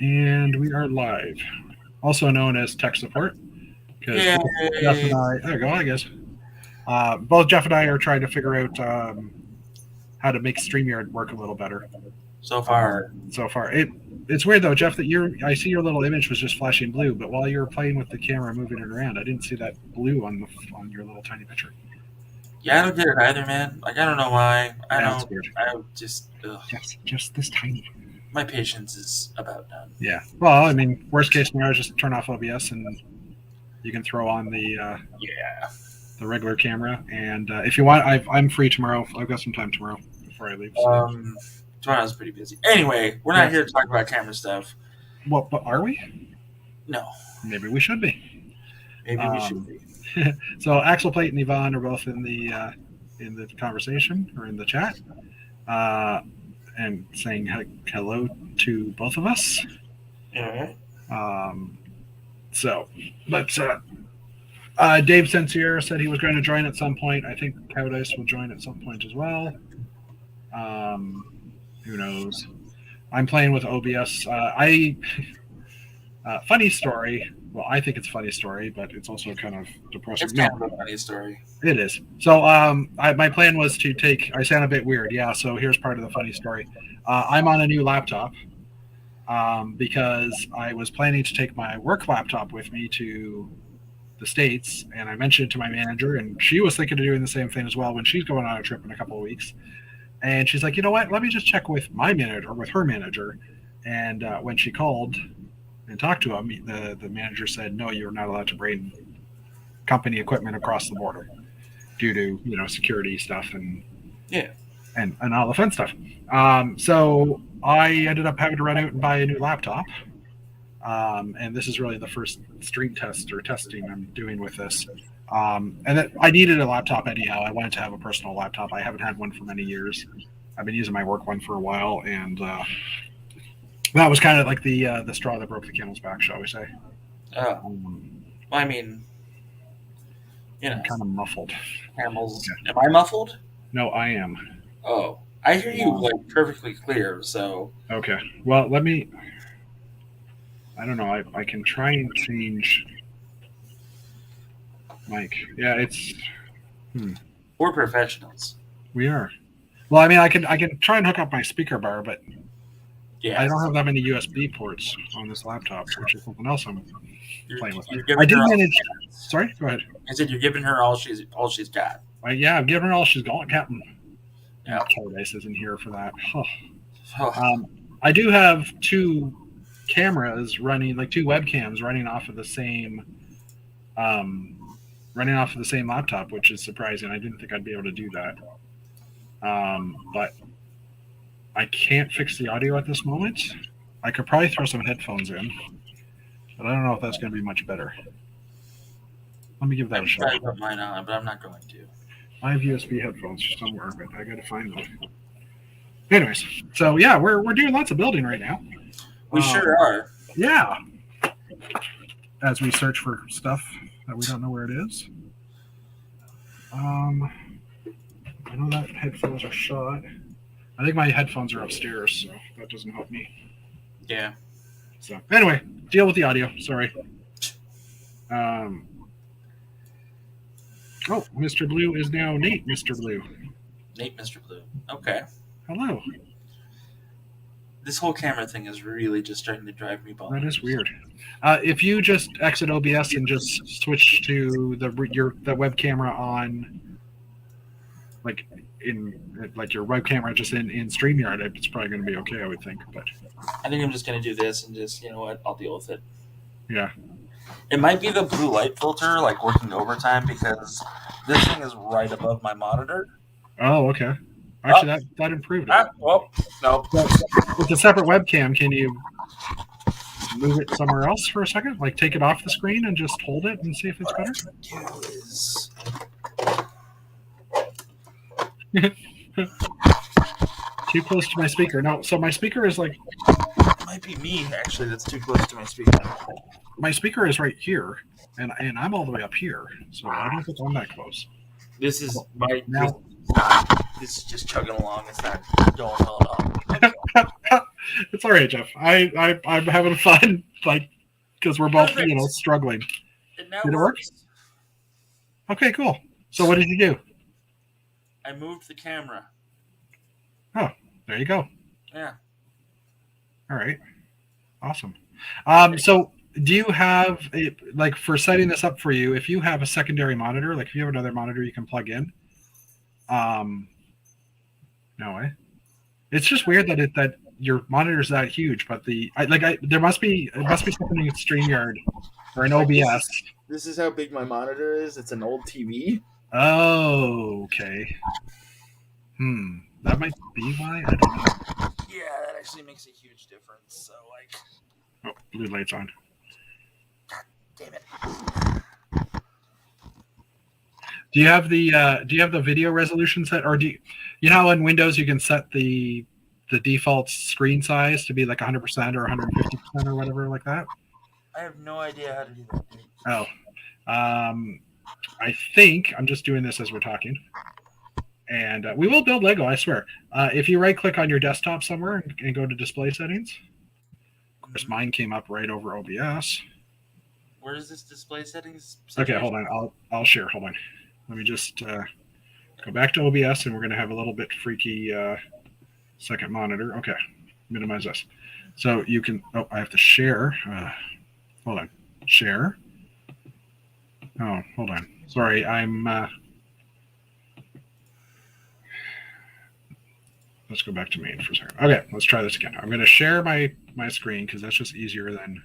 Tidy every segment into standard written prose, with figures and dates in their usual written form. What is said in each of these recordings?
And we are live, also known as tech support, because both Jeff and Yay! there you go, I guess. Both Jeff and I are trying to figure out how to make StreamYard work a little better. So far, So far, it's weird though, Jeff, that I see your little image was just flashing blue, but while you were playing with the camera moving it around, I didn't see that blue on your little tiny picture. yeah, I don't get it either, man. Like, I don't know why. Yeah, it's weird. I just, Just this tiny. my patience is about done. Yeah. Well, I mean, worst case scenario, just turn off OBS and you can throw on Yeah. the regular camera. And if you want, I'm free tomorrow. I've got some time tomorrow before I leave. So. Tomorrow's pretty busy. Anyway, we're not here to talk about camera stuff. Well, but are we? No. Maybe we should be. Maybe we should be. So Axel Plate and Yvonne are both in the conversation or in the chat, and saying hello to both of us. All right. So, but Dave Sensier said he was going to join at some point. I think Cowdice will join at some point as well. Who knows? I'm playing with OBS. Funny story. Well, I think it's a funny story, but it's also kind of depressing. It's kind of a funny story. It is. So my plan was to take. I sound a bit weird, yeah. So here's part of the funny story. I'm on a new laptop because I was planning to take my work laptop with me to the States, and I mentioned it to my manager, and she was thinking of doing the same thing as well when she's going on a trip in a couple of weeks. And she's like, you know what? Let me just check with my manager, with her manager. And when she called and talked to him, the manager said, no, you're not allowed to bring company equipment across the border due to security stuff and all the fun stuff. So I ended up having to run out and buy a new laptop. And this is really the first stream test or testing I'm doing with this. And I needed a laptop anyhow. I wanted to have a personal laptop. I haven't had one for many years. I've been using my work one for a while, and that was kind of like the straw that broke the camel's back, shall we say? Oh. Well, I mean, I'm kind of muffled. Camels. Okay. Am I muffled? No, I am. Oh, I hear you like perfectly clear. So. Okay. Well, let me. I don't know. I can try and change. Mike. Yeah, it's. We're professionals. We are. Well, I mean, I can try and hook up my speaker bar, but yeah, I don't have that many USB ports on this laptop, which is something else I'm playing with. I did manage. Sorry, go ahead. I said you're giving her all she's got. Yeah, I'm giving her all she's got, Captain. Yeah, Cowdice isn't here for that. I do have two cameras running, like two webcams running off of the same. Running off of the same laptop, which is surprising. I didn't think I'd be able to do that. But I can't fix the audio at this moment. I could probably throw some headphones in, but I don't know if that's going to be much better. Let me give that a shot. I put mine on, but I'm not going to. I have USB headphones somewhere, but I got to find them. Anyways, so yeah, we're doing lots of building right now. We sure are. Yeah. As we search for stuff that we don't know where it is. I know that headphones are shot. I think my headphones are upstairs, so that doesn't help me. Yeah. So anyway, deal with the audio. Sorry. Oh, Mr. Blue is now Nate Mr. Blue. Nate Mr. Blue. Okay. Hello. This whole camera thing is really just starting to drive me bonkers. That is weird. If you just exit OBS and just switch to the web camera on, your web camera just in StreamYard, it's probably going to be okay, I would think. But I think I'm just going to do this and just, you know what, I'll deal with it. Yeah. It might be the blue light filter, like working overtime, because this thing is right above my monitor. Oh, okay. Actually, that improved it. Well, no. With a separate webcam, can you move it somewhere else for a second? Like take it off the screen and just hold it and see if it's better? Too close to my speaker. No, so my speaker is like... It might be me, actually, that's too close to my speaker. My speaker is right here, and I'm all the way up here, so I don't think I'm that close. This is my... Now, this is just chugging along. It's not going well at all. It's all right, Jeff. I'm having fun, like because we're both Perfect. struggling. It now Did it work? works. Okay, cool. So what did you do? I moved the camera. Oh, there you go. Yeah. All right, awesome. So do you have like for setting this up for you? If you have a secondary monitor, like if you have another monitor you can plug in. Um, no way. It's just weird that your monitor's that huge, but there must be something in StreamYard or an OBS. This is how big my monitor is. It's an old TV. Oh, okay. That might be why. I don't know. Yeah, that actually makes a huge difference. So, like, Oh, blue light's on. damn it. Do you have the video resolution set, or you know how in Windows you can set the default screen size to be like 100% or 150% or whatever like that? I have no idea how to do that, dude. Oh, I think I'm just doing this as we're talking, and we will build Lego. I swear. If you right click on your desktop somewhere and go to display settings, of course mine came up right over OBS. Where is this display settings? Okay, hold on. I'll share. Hold on. Let me just go back to OBS, and we're going to have a little bit freaky second monitor. Okay, minimize this. So you can. Oh, I have to share. Hold on. Share. Oh, hold on. Sorry, I'm. Let's go back to main for a second. Okay, let's try this again. I'm going to share my screen because that's just easier than.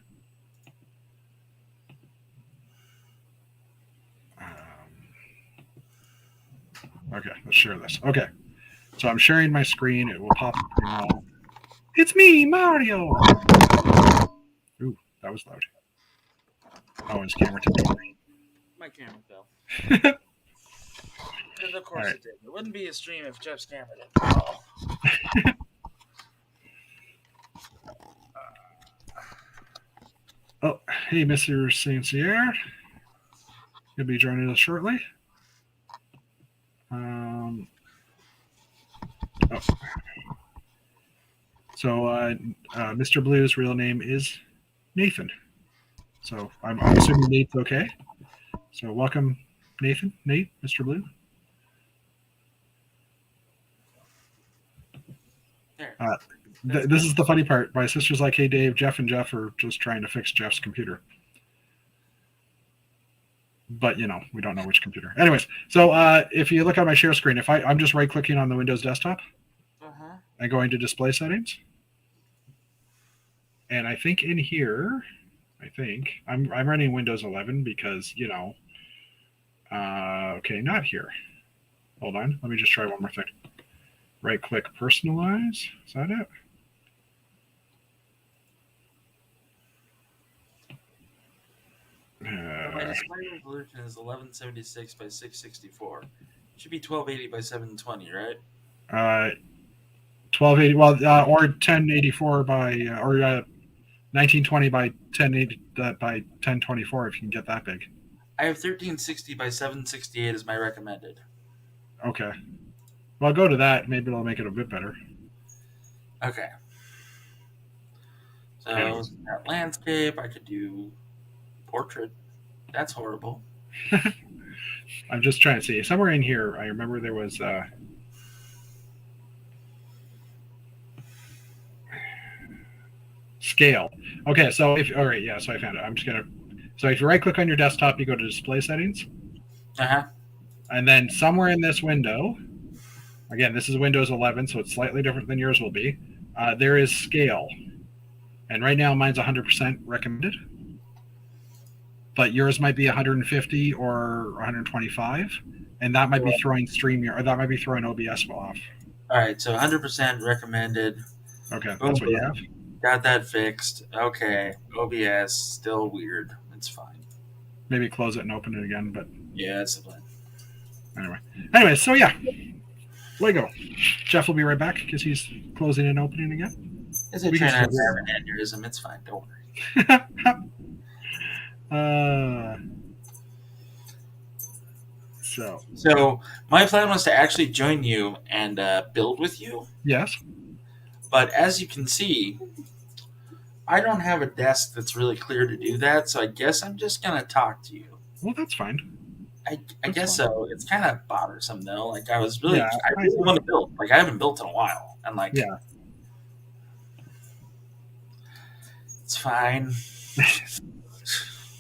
Okay, let's share this. Okay, so I'm sharing my screen. It will pop up. It's me, Mario. Ooh, that was loud. Oh, his camera took over. My camera fell. Because of course Right. it did. It wouldn't be a stream if Jeff's camera didn't fall. Oh, hey, Mr. Saint Cyr. He'll be joining us shortly. So, Mr. Blue's real name is Nathan. So I'm assuming Nate's okay. So welcome, Nathan, Nate, Mr. Blue. This is the funny part. My sister's like, hey, Dave, Jeff and Jeff are just trying to fix Jeff's computer. But, we don't know which computer. Anyways, so if you look at my share screen, if I'm just right-clicking on the Windows desktop and going to display settings. And I think in here, I'm running Windows 11 because, okay, not here. Hold on. Let me just try one more thing. Right-click, personalize. Is that it? My display resolution is 1176 by 664. It should be 1280 by 720, right? 1280, well, or 1084 by, or 1920 by 1080 by 1024 if you can get that big. I have 1360 by 768 as my recommended. Okay. Well, go to that. Maybe it'll make it a bit better. Okay. So that landscape, I could do portrait. That's horrible. I'm just trying to see. Somewhere in here, I remember there was scale. Okay, so all right, yeah, so I found it. So if you right click on your desktop, you go to display settings. And then somewhere in this window, again, this is Windows 11, so it's slightly different than yours will be. There is scale. And right now mine's 100% recommended. But yours might be 150 or 125, and that might be throwing StreamYard, or that might be throwing OBS off. All right, so 100% recommended. Okay, that's what you have. Got that fixed. Okay, OBS still weird. It's fine. Maybe close it and open it again, but yeah, that's the plan. Anyway, so yeah, Lego. Jeff will be right back because he's closing and opening again. It's a trying to have an aneurysm. It's fine. Don't worry. So my plan was to actually join you and build with you. Yes. But as you can see, I don't have a desk that's really clear to do that, so I guess I'm just gonna talk to you. Well, that's fine. I That's guess fine. so. It's kind of bothersome though. Like I Yeah, really want to build. Like I haven't built in a while, and like yeah. it's fine.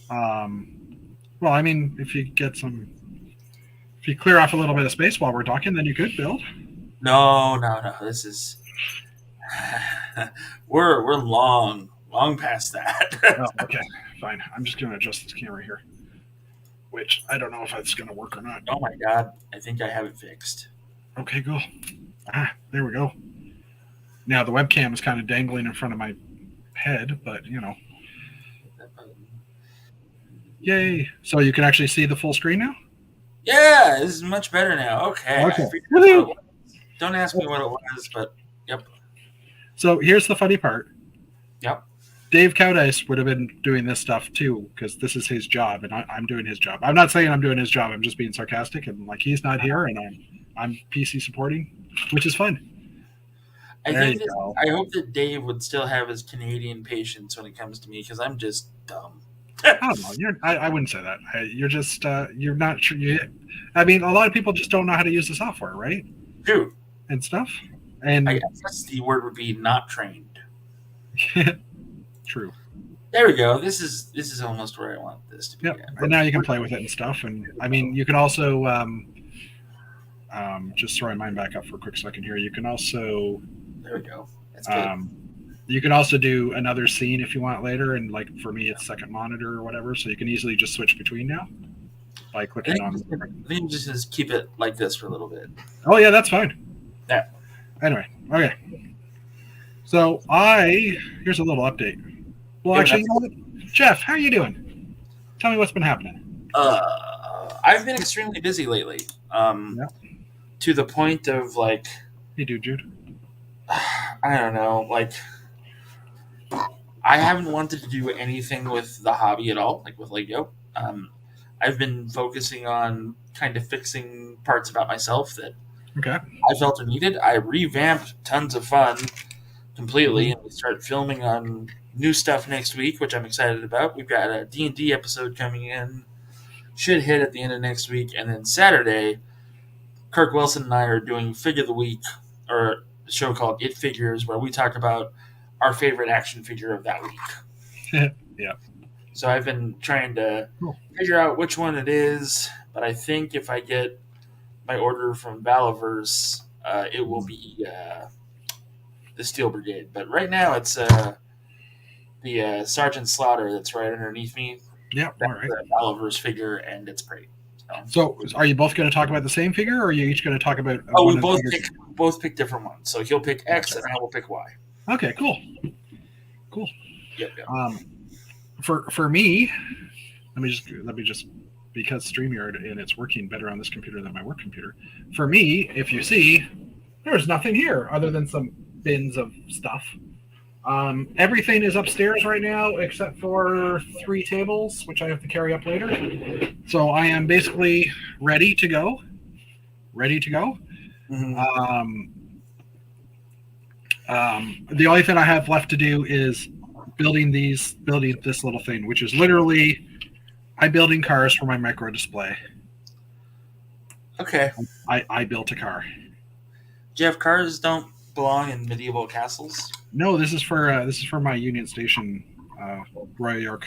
Well, I mean, if you clear off a little bit of space while we're talking, then you could build. No. This is we're long past that. Oh, okay, fine. I'm just going to adjust this camera here, which I don't know if it's going to work or not. Oh my god, I think I have it fixed. Okay, cool. There we go. Now the webcam is kind of dangling in front of my head, but yay! So you can actually see the full screen now. Yeah, this is much better now. Okay. Okay. Don't ask me what it was, but yep. So here's the funny part. Yep. Dave Cowdice would have been doing this stuff too, because this is his job, and I'm doing his job. I'm not saying I'm doing his job. I'm just being sarcastic, and like he's not here, and I'm PC supporting, which is fun. I hope that Dave would still have his Canadian patience when it comes to me, because I'm just dumb. I don't know. I wouldn't say that. You're just you're not sure. I mean, a lot of people just don't know how to use the software, right? True. And stuff. And I guess the word would be not trained. True. There we go. This is almost where I want this to be. Yep. And now you can play with it and stuff. And I mean, you can also just throwing mine back up for a quick second here. You can also there we go. That's good. You can also do another scene if you want later, and like for me, it's second monitor or whatever. So you can easily just switch between now by clicking on. I think just keep it like this for a little bit. Oh yeah, that's fine. Yeah. Anyway, okay. So here's a little update. Well, actually, you know what? Jeff, how are you doing? Tell me what's been happening. I've been extremely busy lately. To the point of like. Hey, dude, Jude. I don't know, like. I haven't wanted to do anything with the hobby at all, like with Lego. I've been focusing on kind of fixing parts about myself that I felt are needed. I revamped Tons of Fun completely, and we start filming on new stuff next week, which I'm excited about. We've got a D&D episode coming in. Should hit at the end of next week. And then Saturday, Kirk Wilson and I are doing Figure of the Week, or a show called It Figures, where we talk about our favorite action figure of that week. Yeah. So I've been trying to figure out which one it is, but I think if I get my order from Balaverse, it will be the Steel Brigade. But right now it's the Sergeant Slaughter that's right underneath me. Yeah, that's all right. The Balaverse figure, and it's great. So are you both going to talk about the same figure, or are you each going to talk about? We both pick different ones. So he'll pick X, and I will pick Y. Okay, cool. Yep. For me, let me just because StreamYard and it's working better on this computer than my work computer. For me, if you see, there's nothing here other than some bins of stuff. Everything is upstairs right now except for 3 tables, which I have to carry up later. So I am basically ready to go. Mm-hmm. The only thing I have left to do is building this little thing, which is literally I'm building cars for my micro display. Okay. I built a car. Jeff, cars don't belong in medieval castles. No, this is for my Union Station Royal York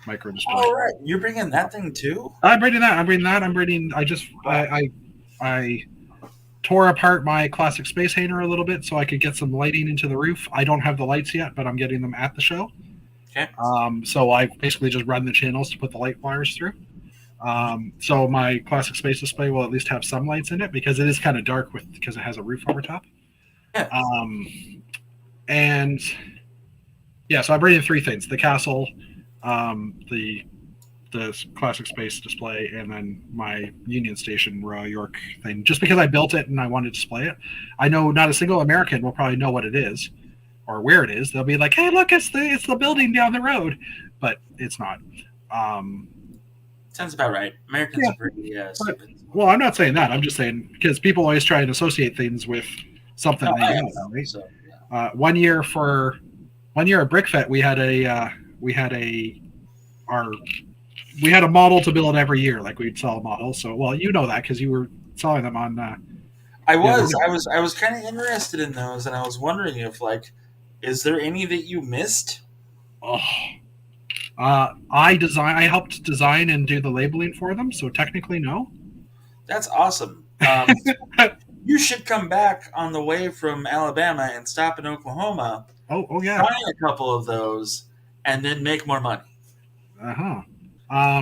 micro display. All right, you're bringing that thing too? I'm bringing that. I tore apart my classic space hanger a little bit so I could get some lighting into the roof. I don't have the lights yet, but I'm getting them at the show. Okay. So I basically just run the channels to put the light wires through. So my classic space display will at least have some lights in it because it is kind of dark because it has a roof over top. Yeah. And yeah, so I bring in 3 things: the castle, the classic space display, and then my Union Station Royal York thing. Just because I built it and I wanted to display it, I know not a single American will probably know what it is or where it is. They'll be like, "Hey, look, it's the building down the road," but it's not. Sounds about right. Americans are pretty stupid. Well, I'm not saying that. I'm just saying because people always try and associate things with something they know, right? So, One year at BrickFet, we had our we had a model to build every year. Like we'd sell a model. So well, you know that because you were selling them on. I Yeah, was kind of interested in those, and I was wondering if like, is there any that you missed? Oh, I helped design and do the labeling for them. So technically, no. That's awesome. You should come back on the way from Alabama and stop in Oklahoma, Oh yeah. try a couple of those, and then make more money. Uh huh.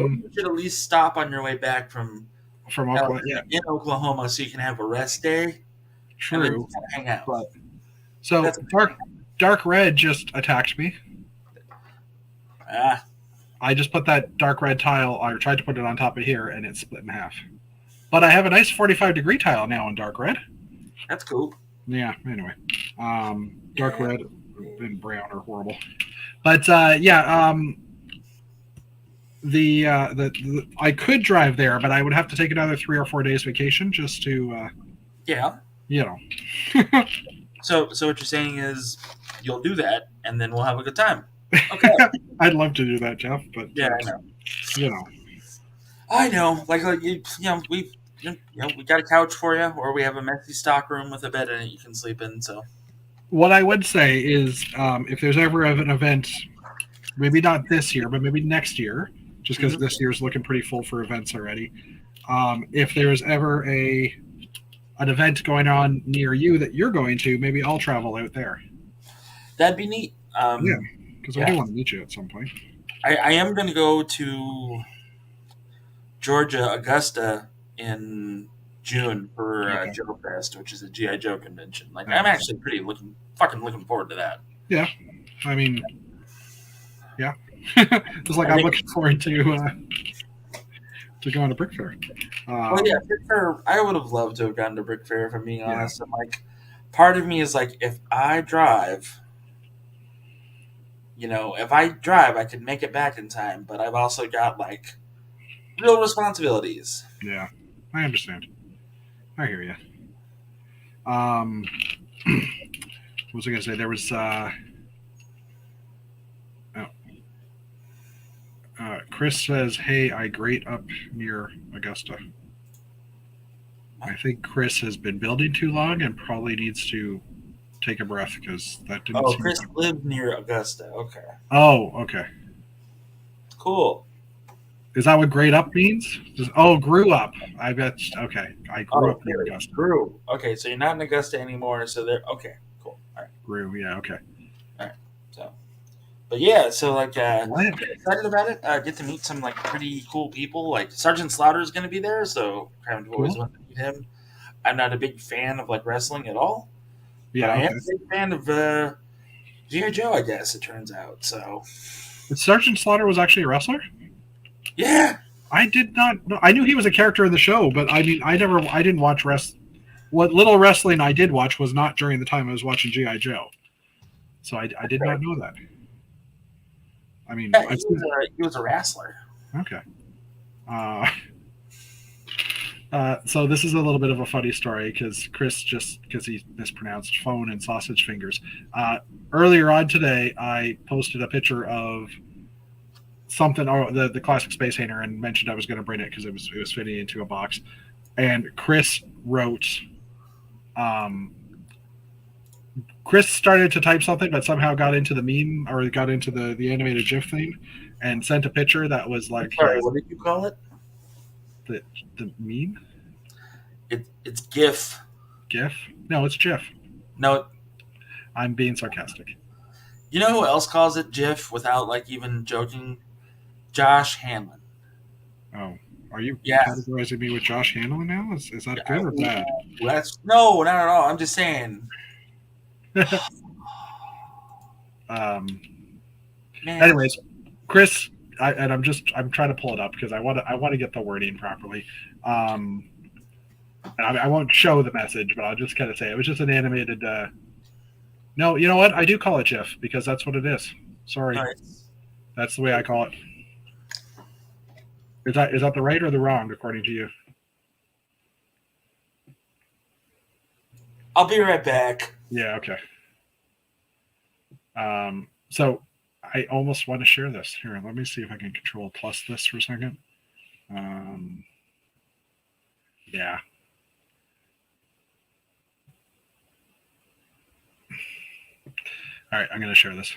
Or you should at least stop on your way back from From Alabama Oklahoma, yeah, in Oklahoma so you can have a rest day and then true. just kind of hang out. But so That's dark red just attacked me. ah, I just put that dark red tile, or tried to put it on top of here, and it split in half. But I have a nice 45-degree tile now in dark red. that's cool. Yeah. Anyway, dark Yeah. red and brown are horrible. But the I could drive there, but I would have to take another 3 or 4 days vacation just to Yeah. you know. So what you're saying is you'll do that, and then we'll have a good time. Okay. I'd love to do that, Jeff, but Yeah, I know. you know. I know. Like we got a couch for you, or we have a messy stock room with a bed in it you can sleep in. So What I would say is, if there's ever an event, maybe not this year, but maybe next year, just because this year's looking pretty full for events already. If there's ever an event going on near you that you're going to, maybe I'll travel out there. that'd be neat. Yeah, because I do want to meet you at some point. I am going to go to Georgia, Augusta in June for Okay. Joe Fest, which is a GI Joe convention. Like I'm actually fucking looking forward to that. Yeah, I mean, yeah, it's like I'm looking forward to going to Brick Fair. Well, yeah, Brick Fair. I would have loved to have gone to Brick Fair, if I'm being honest. And like, part of me is like, if I drive, I could make it back in time. But I've also got like real responsibilities. Yeah, I understand. I hear you. What was I going to say? There was Chris says, "Hey, I grate up near Augusta." I think Chris has been building too long and probably needs to take a breath because that didn't. Oh, Chris lived near Augusta. Okay. Oh, okay. Cool. Is that what grade up means? Grew up. I bet. Okay, I grew up near Augusta. Grew. Okay, so you're not in Augusta anymore. So there. Okay, cool. All right. Grew. Yeah. Okay. All right. So, but yeah, so like, What? excited about it. Get to meet some like pretty cool people. Like Sergeant Slaughter is going to be there, so kind of always wanted to meet him. I'm not a big fan of like wrestling at all. Yeah. But I am Okay. a big fan of G.I. Joe. I guess it turns out. So. But Sergeant Slaughter was actually a wrestler. Yeah. I did not know. I knew he was a character in the show, but I mean, I didn't watch what little wrestling I did watch was not during the time I was watching G.I. Joe. So I did not know that. I mean, Yeah, he was a wrestler. Okay. So this is a little bit of a funny story because Chris, just because he mispronounced phone and sausage fingers. Earlier on today, I posted a picture of something, or the classic Space Hainer, and mentioned I was going to bring it because it was fitting into a box. And Chris wrote, Chris started to type something, but somehow got into the meme or got into the animated GIF thing, and sent a picture that was like. Sorry, what did you call it? The meme? It's GIF. GIF? No, it's GIF. No, I'm being sarcastic. you know who else calls it GIF without like even joking? Josh Hanlon. Oh, are you Yeah. categorizing me with Josh Hanlon now? Is that good or bad? No, not at all. I'm just saying. Man. Anyways, Chris, I'm trying to pull it up because I want to get the wording properly. And I won't show the message, but I'll just kind of say it was just an animated. No, you know what? I do call it GIF because that's what it is. Sorry, Nice. That's the way I call it. Is that the right or the wrong according to you? I'll be right back. Yeah. Okay. So I almost want to share this. Here, let me see if I can control plus this for a second. Yeah. All right, I'm going to share this.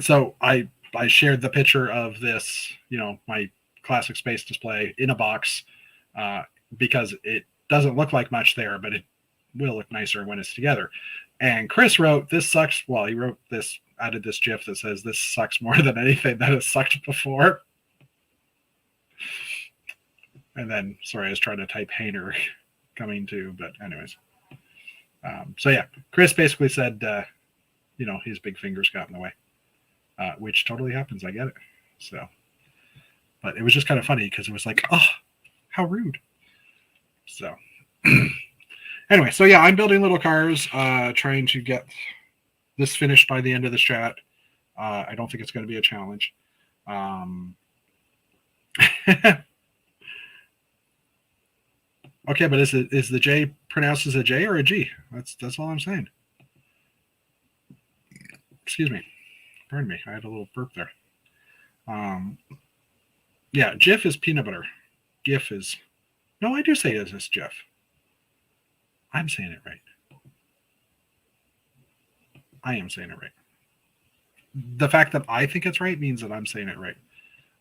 So I shared the picture of this, my classic space display in a box, because it doesn't look like much there, but it will look nicer when it's together. And Chris wrote, "This sucks." Well, he wrote this, added this GIF that says, "This sucks more than anything that has sucked before." And then, sorry, I was trying to type Hainer coming to, but anyways. So yeah, Chris basically said, his big fingers got in the way, which totally happens. I get it. So, but it was just kind of funny because it was like, oh, how rude. So anyway, so yeah, I'm building little cars, trying to get this finished by the end of this chat. I don't think it's going to be a challenge. Okay, but is the J pronounced as a J or a G? That's all I'm saying. Excuse me. Pardon me. I had a little burp there. Yeah, Jif is peanut butter. GIF is... No, I do say it as Jif. I'm saying it right. I am saying it right. The fact that I think it's right means that I'm saying it right.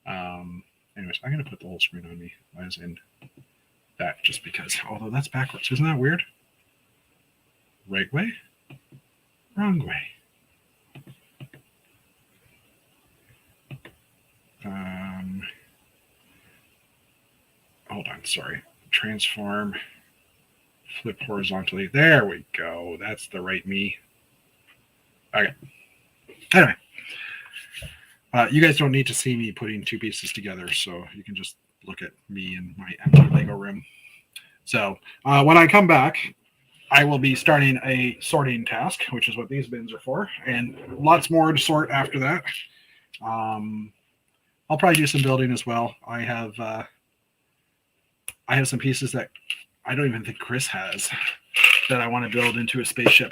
Anyways, I'm going to put the whole screen on me as in that, just because. Although that's backwards. Isn't that weird? Right way? Wrong way. Hold on, sorry. Transform. Flip horizontally. There we go. That's the right me. Okay. Anyway. You guys don't need to see me putting two pieces together, so you can just look at me in my empty Lego room. So when I come back, I will be starting a sorting task, which is what these bins are for, and lots more to sort after that. I'll probably do some building as well. I have some pieces that I don't even think Chris has that I want to build into a spaceship,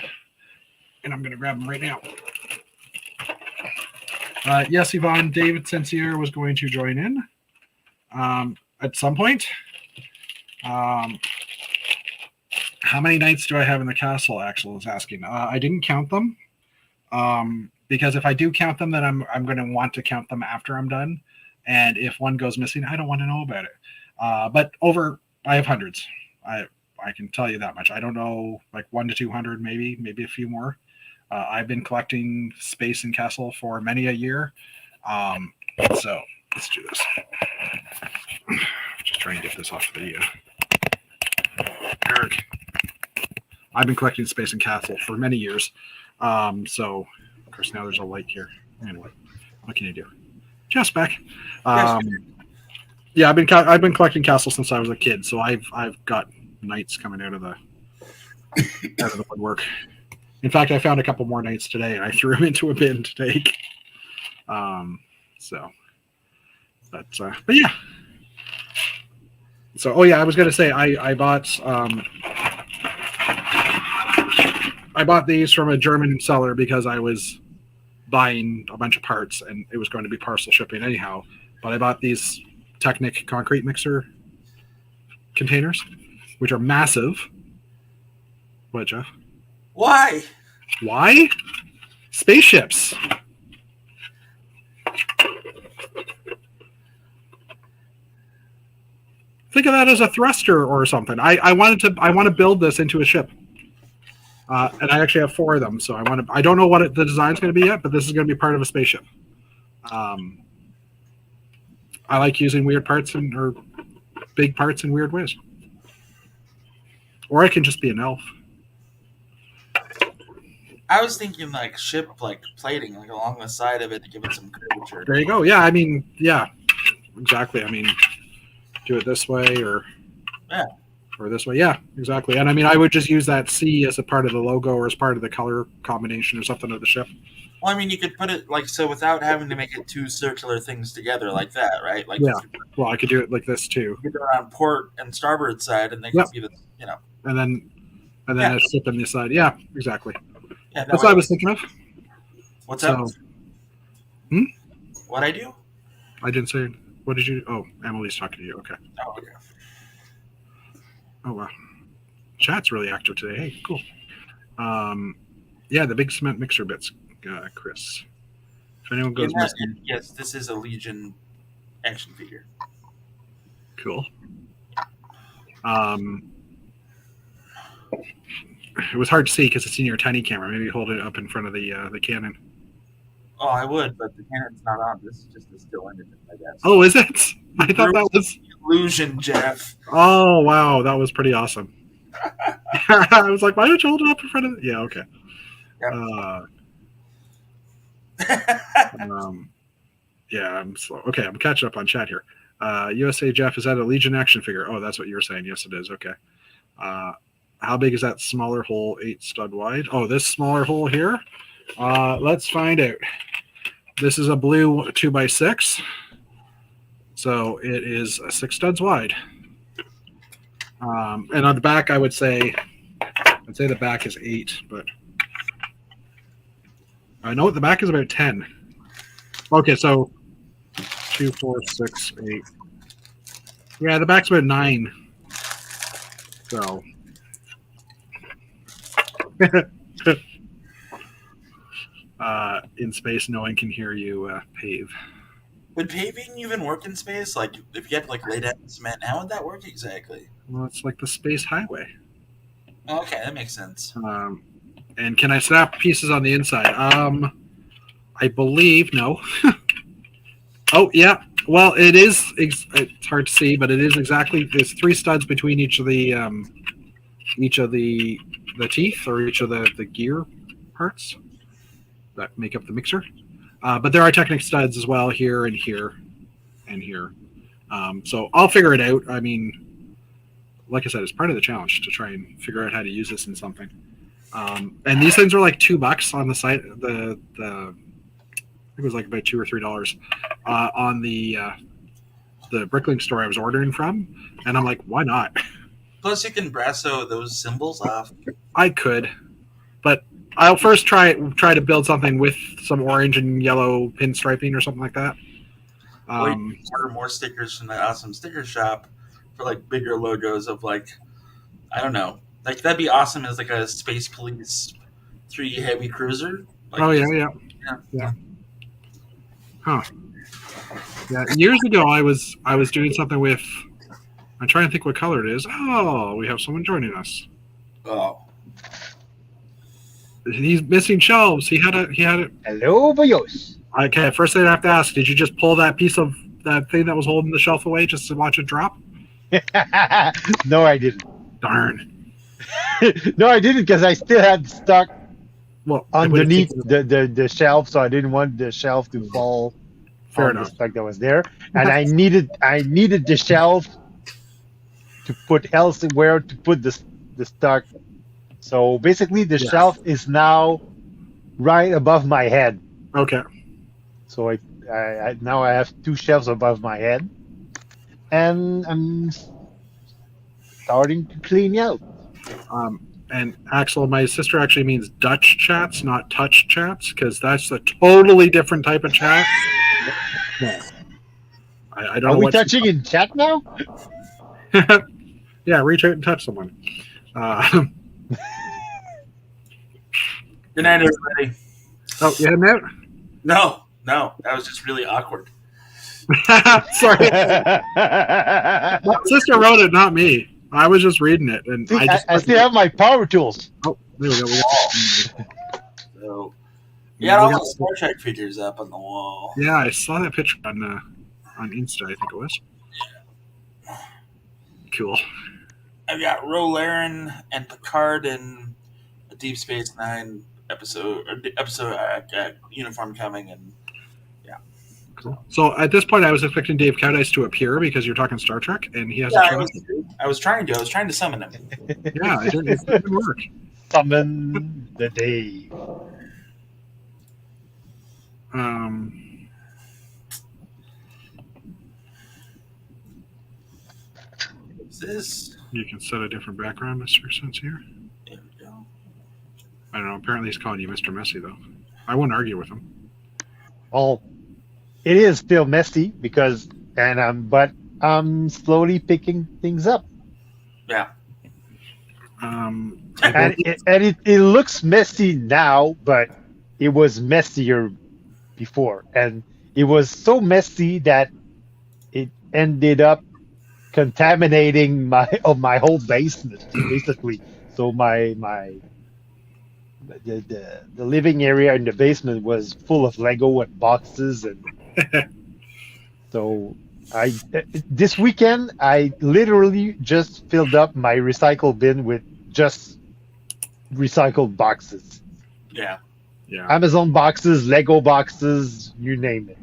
and I'm going to grab them right now. Yes, Yvonne, David Sensier was going to join in at some point. How many nights do I have in the castle? Axel is asking. I didn't count them because if I do count them, then I'm going to want to count them after I'm done. And if one goes missing, I don't want to know about it. But I have hundreds. I can tell you that much. I don't know, like 1 to 200, maybe a few more. I've been collecting space and castle for many a year. So let's do this. Just try and get this off the video. Eric. I've been collecting space and castle for many years. So of course now there's a light here. Anyway, what can you do? Just back. Yeah, I've been collecting castle since I was a kid, so I've got knights coming out of the woodwork. In fact, I found a couple more knights today, and I threw them into a bin to take. But yeah. So, oh yeah, I was gonna say I bought these from a German seller because I was buying a bunch of parts, and it was going to be parcel shipping anyhow. But I bought these Technic concrete mixer containers, which are massive. What, Jeff? Why? Spaceships. Think of that as a thruster or something. I want to build this into a ship. And I actually have 4 of them, so I don't know what the design's going to be yet, but this is going to be part of a spaceship. I like using weird parts or big parts in weird ways. Or I can just be an elf. I was thinking like ship plating along the side of it to give it some curvature. There you go. Yeah, I mean, yeah, exactly. I mean, do it this way or this way. Yeah, exactly. And I mean, I would just use that C as a part of the logo or as part of the color combination or something of the ship. Well, I mean, you could put it so without having to make it 2 circular things together like that, right? Yeah. Well, I could do it like this too. You could do it on port and starboard side, and they could be the And then a ship on the side. Yeah, exactly. Yeah, that That's way. what I was thinking of. What's So, up? Hmm? What I do? I didn't say. What did you? Oh, Emily's talking to you. Okay. Oh, okay. Oh wow. Chat's really active today. Hey, cool. Yeah, the big cement mixer bits, Chris. If anyone goes missing, Yes, this is a Legion action figure. cool. It was hard to see because it's in your tiny camera. Maybe hold it up in front of the Canon. Oh, I would, but the cannon's not on. This is just a still image, I guess. Oh, is it? I thought that was. Illusion, Jeff. Oh wow, that was pretty awesome. I was like, why don't you hold it up in front of? Yeah, okay. Yep. Yeah, I'm slow. Okay, I'm catching up on chat here. USA Jeff, is that a Legion action figure? Oh, that's what you were saying. Yes, it is. Okay. How big is that smaller hole? 8 stud wide. Oh, this smaller hole here. Let's find out. This is a blue 2x6. So it is 6 studs wide. And on the back, I'd say the back is 8, but I know the back is about 10. Okay, so 2, 4, 6, 8. Yeah, the back's about 9. So in space, no one can hear you pave. Would paving even work in space? Like, if you had to lay down cement, how would that work exactly? Well, it's like the space highway. Okay, that makes sense. And can I snap pieces on the inside? I believe no. Oh yeah. Well, it is. It's hard to see, but it is exactly. There's 3 studs between each of the teeth or each of the gear parts that make up the mixer. But there are Technic studs as well here and here and here. So I'll figure it out. I mean, like I said, it's part of the challenge to try and figure out how to use this in something. And these things are like $2 on the site. I think it was like about $2 or $3 on the Bricklink store I was ordering from, and I'm like, why not? Plus, you can brasso those symbols off. I could, but I'll first try to build something with some orange and yellow pinstriping or something like that. Or you can order more stickers from that awesome sticker shop for bigger logos of I don't know, that'd be awesome as a Space Police 3 heavy cruiser. Yeah. Huh. Yeah. Years ago, I was doing something with. I'm trying to think what color it is. Oh, we have someone joining us. Oh. He's missing shelves. He had it. Hello, boyos. Okay, first thing I have to ask: did you just pull that piece of that thing that was holding the shelf away just to watch it drop? No, I didn't. Darn. No, I didn't because I still had stock Well, underneath the shelf, so I didn't want the shelf to fall Fair on enough. the stock that was there, and I needed the shelf to put elsewhere to put the stock. So basically, the shelf is now right above my head. Okay. So I now I have 2 shelves above my head, and I'm starting to clean out. And Axel, my sister actually means Dutch chats, not touch chats, because that's a totally different type of chat. No. I don't know. Are we touching in chat now? Yeah, reach out and touch someone. Good night, everybody. Oh, you heading out? No, that was just really awkward. Sorry. My sister wrote it, not me. I was just reading it, and See, I still have my power tools. Oh, there we go. So, you got all the Star Trek figures up on the wall. Yeah, I saw that picture on Insta. I think it was. Cool. I've got Rolaren and Picard in a Deep Space Nine episode uniform coming, and Cool. So at this point, I was expecting Dave Cowdice to appear because you're talking Star Trek, and he hasn't shown up. I was trying to summon him. Yeah, it didn't work. Summon the Dave. What's this? You can set a different background, Mr. Sense here. There we go. I don't know. Apparently, he's calling you Mr. Messy, though. I wouldn't argue with him. Well, it is still messy but I'm slowly picking things up. Yeah. It looks messy now, but it was messier before, and it was so messy that it ended up contaminating my whole basement, basically. So the living area in the basement was full of Lego and boxes, and so this weekend I literally just filled up my recycle bin with just recycled boxes. Yeah. Yeah. Amazon boxes, Lego boxes, you name it.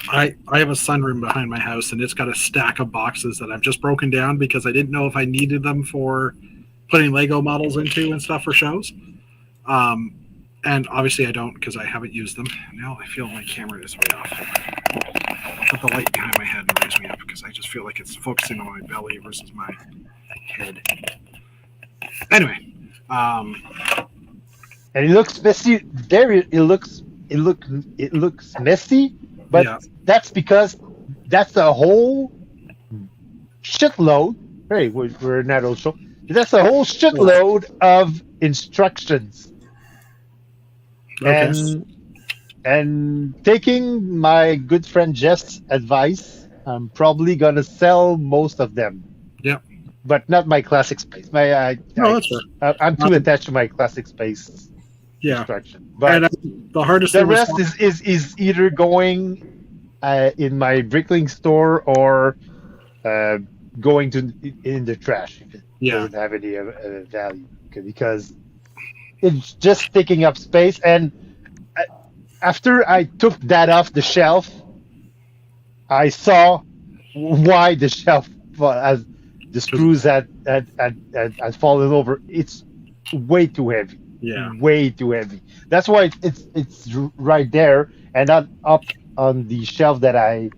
I have a sunroom behind my house, and it's got a stack of boxes that I've just broken down because I didn't know if I needed them for putting Lego models into and stuff for shows. And obviously I don't because I haven't used them. Now I feel my camera is way off. I'll put the light behind my head and raise me up because I just feel like it's focusing on my belly versus my head. Anyway, and it looks messy. It looks messy, but yeah. that's because that's a whole shitload. Hey, we're not also. That's a whole shitload of instructions. Okay. And taking my good friend Jeff's advice, I'm probably gonna sell most of them. Yep. But not my classic space. No, that's fair. I'm too attached to my classic space Yeah. construction. But the hardest the thing was rest is either going in my brickling store or going in the trash if it doesn't have any value, because it's just taking up space. And after I took that off the shelf, I saw why the shelf as the screws had fallen over. It's way too heavy. Yeah. Way too heavy. That's why it's right there and not up on the shelf that I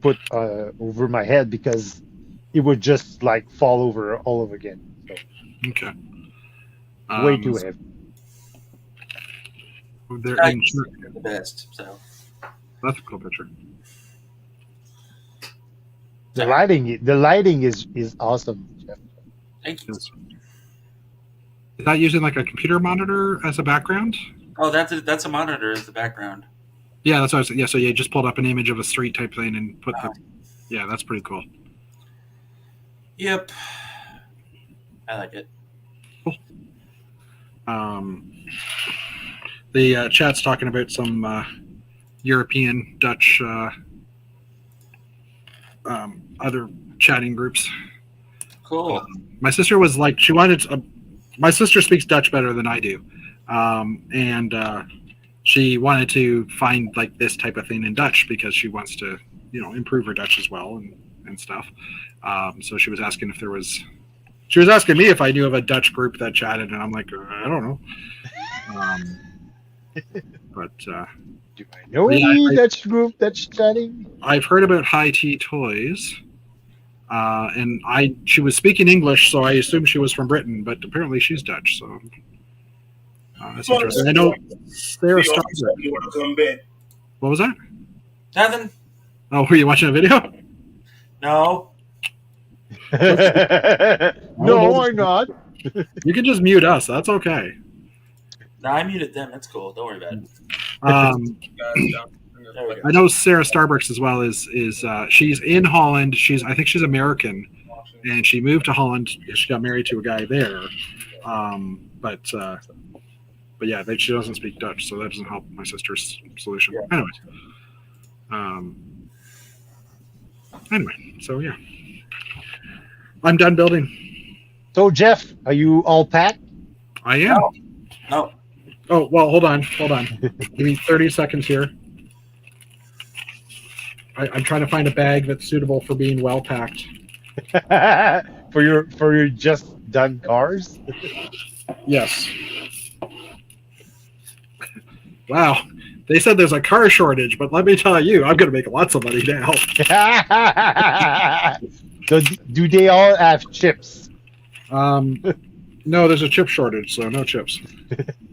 put over my head, because it would just like fall over all over again. So, okay. way too heavy. They're The best. So that's a cool picture. The lighting is awesome, Jeff. thank you. Is that using like a computer monitor as a background? Oh, that's a monitor as the background. Yeah, that's what I was. Yeah, so you just pulled up an image of a street type thing and put the. Yeah, that's pretty cool. Yep. I like it. The chat's talking about some European, Dutch, other chatting groups. Cool. My sister was like, she wanted. My sister speaks Dutch better than I do, and she wanted to find like this type of thing in Dutch because she wants to, improve her Dutch as well and stuff. So she was asking if there was. She was asking me if I knew of a Dutch group that chatted, and I'm like, I don't know. But do I know any Dutch group that's chatting? I've heard about High Tea Toys, and she was speaking English, so I assumed she was from Britain, but apparently she's Dutch. So that's interesting. I know Sarah Starbuck. What was that? Nothing. Oh, were you watching a video? No. No, I'm not. You can just mute us. That's okay. No, I muted them. That's cool. Don't worry about it. There we go. I know Sarah Starbucks as well is she's in Holland. I think she's American, and she moved to Holland. She got married to a guy there, but yeah, she doesn't speak Dutch, so that doesn't help my sister's solution. Yeah. Anyway, so yeah, I'm done building. So Jeff, are you all packed? I am. No. Oh well, hold on. Give me 30 seconds here. I'm trying to find a bag that's suitable for being well packed. for your just done cars? Yes. Wow. They said there's a car shortage, but let me tell you, I'm going to make lots of money now. So do they all have chips? No, there's a chip shortage, so no chips.